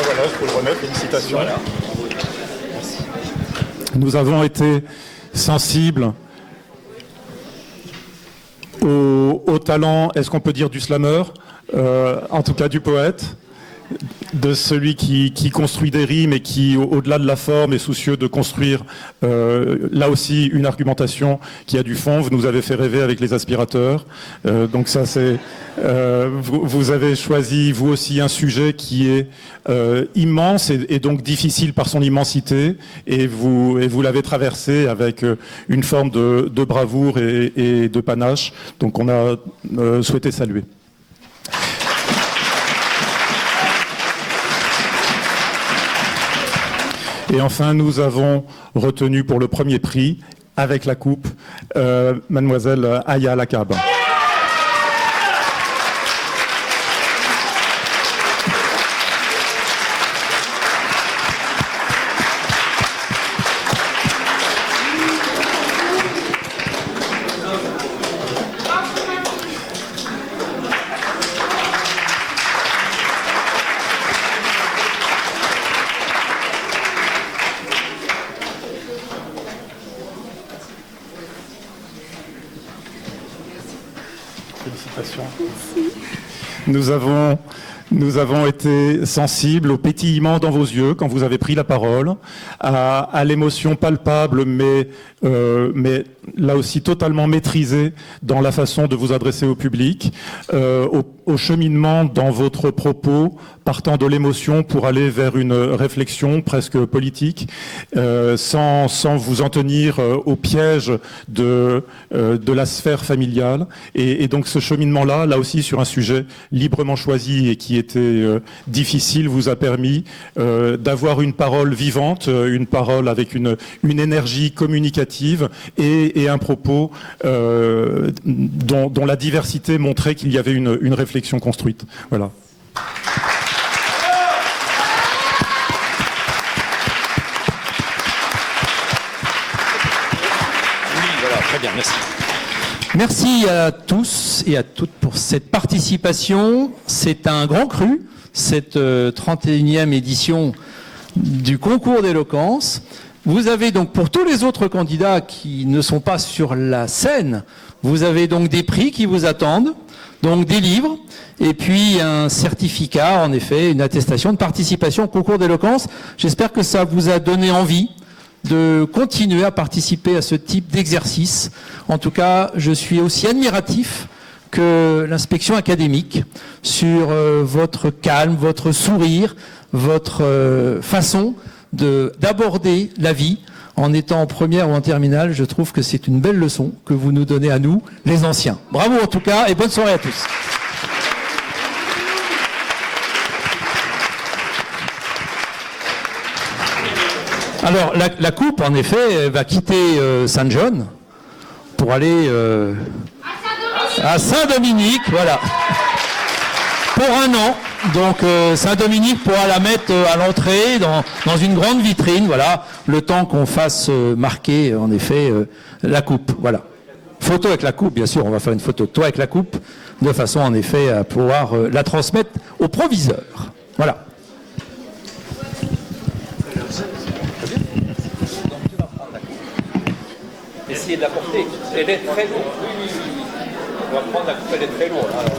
Voilà, je peux le remettre, félicitations. Voilà. Nous avons été sensibles au talent, est-ce qu'on peut dire du slammer, en tout cas du poète, de celui qui construit des rimes et qui, au-delà de la forme, est soucieux de construire là aussi une argumentation qui a du fond. Vous nous avez fait rêver avec les aspirateurs. Donc ça, c'est vous avez choisi vous aussi un sujet qui est immense et donc difficile par son immensité, et vous l'avez traversé avec une forme de bravoure et de panache. Donc on a souhaité saluer. Et enfin, nous avons retenu pour le premier prix, avec la coupe, mademoiselle Aya Lakab. Félicitations. Merci. Nous avons été sensibles au pétillement dans vos yeux quand vous avez pris la parole, à l'émotion palpable, mais là aussi totalement maîtrisée dans la façon de vous adresser au public, au cheminement dans votre propos, partant de l'émotion pour aller vers une réflexion presque politique, sans vous en tenir au piège de la sphère familiale. Et donc ce cheminement-là, là aussi sur un sujet librement choisi et qui était difficile, vous a permis d'avoir une parole vivante, une parole avec une énergie communicative et un propos dont la diversité montrait qu'il y avait une réflexion construite. Voilà. Oui, voilà, très bien, merci. Merci à tous et à toutes pour cette participation. C'est un grand cru, cette 31e édition du concours d'éloquence. Vous avez donc, pour tous les autres candidats qui ne sont pas sur la scène, vous avez donc des prix qui vous attendent, donc des livres, et puis un certificat, en effet, une attestation de participation au concours d'éloquence. J'espère que ça vous a donné envie de continuer à participer à ce type d'exercice. En tout cas, je suis aussi admiratif que l'inspection académique sur votre calme, votre sourire, votre façon d'aborder la vie en étant en première ou en terminale. Je trouve que c'est une belle leçon que vous nous donnez à nous, les anciens. Bravo en tout cas et bonne soirée à tous. Alors, la coupe, en effet, va quitter Saint-John pour aller à Saint-Dominique, voilà, pour un an. Donc, Saint-Dominique pourra la mettre à l'entrée, dans une grande vitrine, voilà, le temps qu'on fasse marquer, en effet, la coupe, voilà. Photo avec la coupe, bien sûr, on va faire une photo de toi avec la coupe, de façon, en effet, à pouvoir la transmettre au proviseur. Voilà. Essayez de la porter. Elle est très lourde. On va prendre la coupe, elle est très lourde. Alors.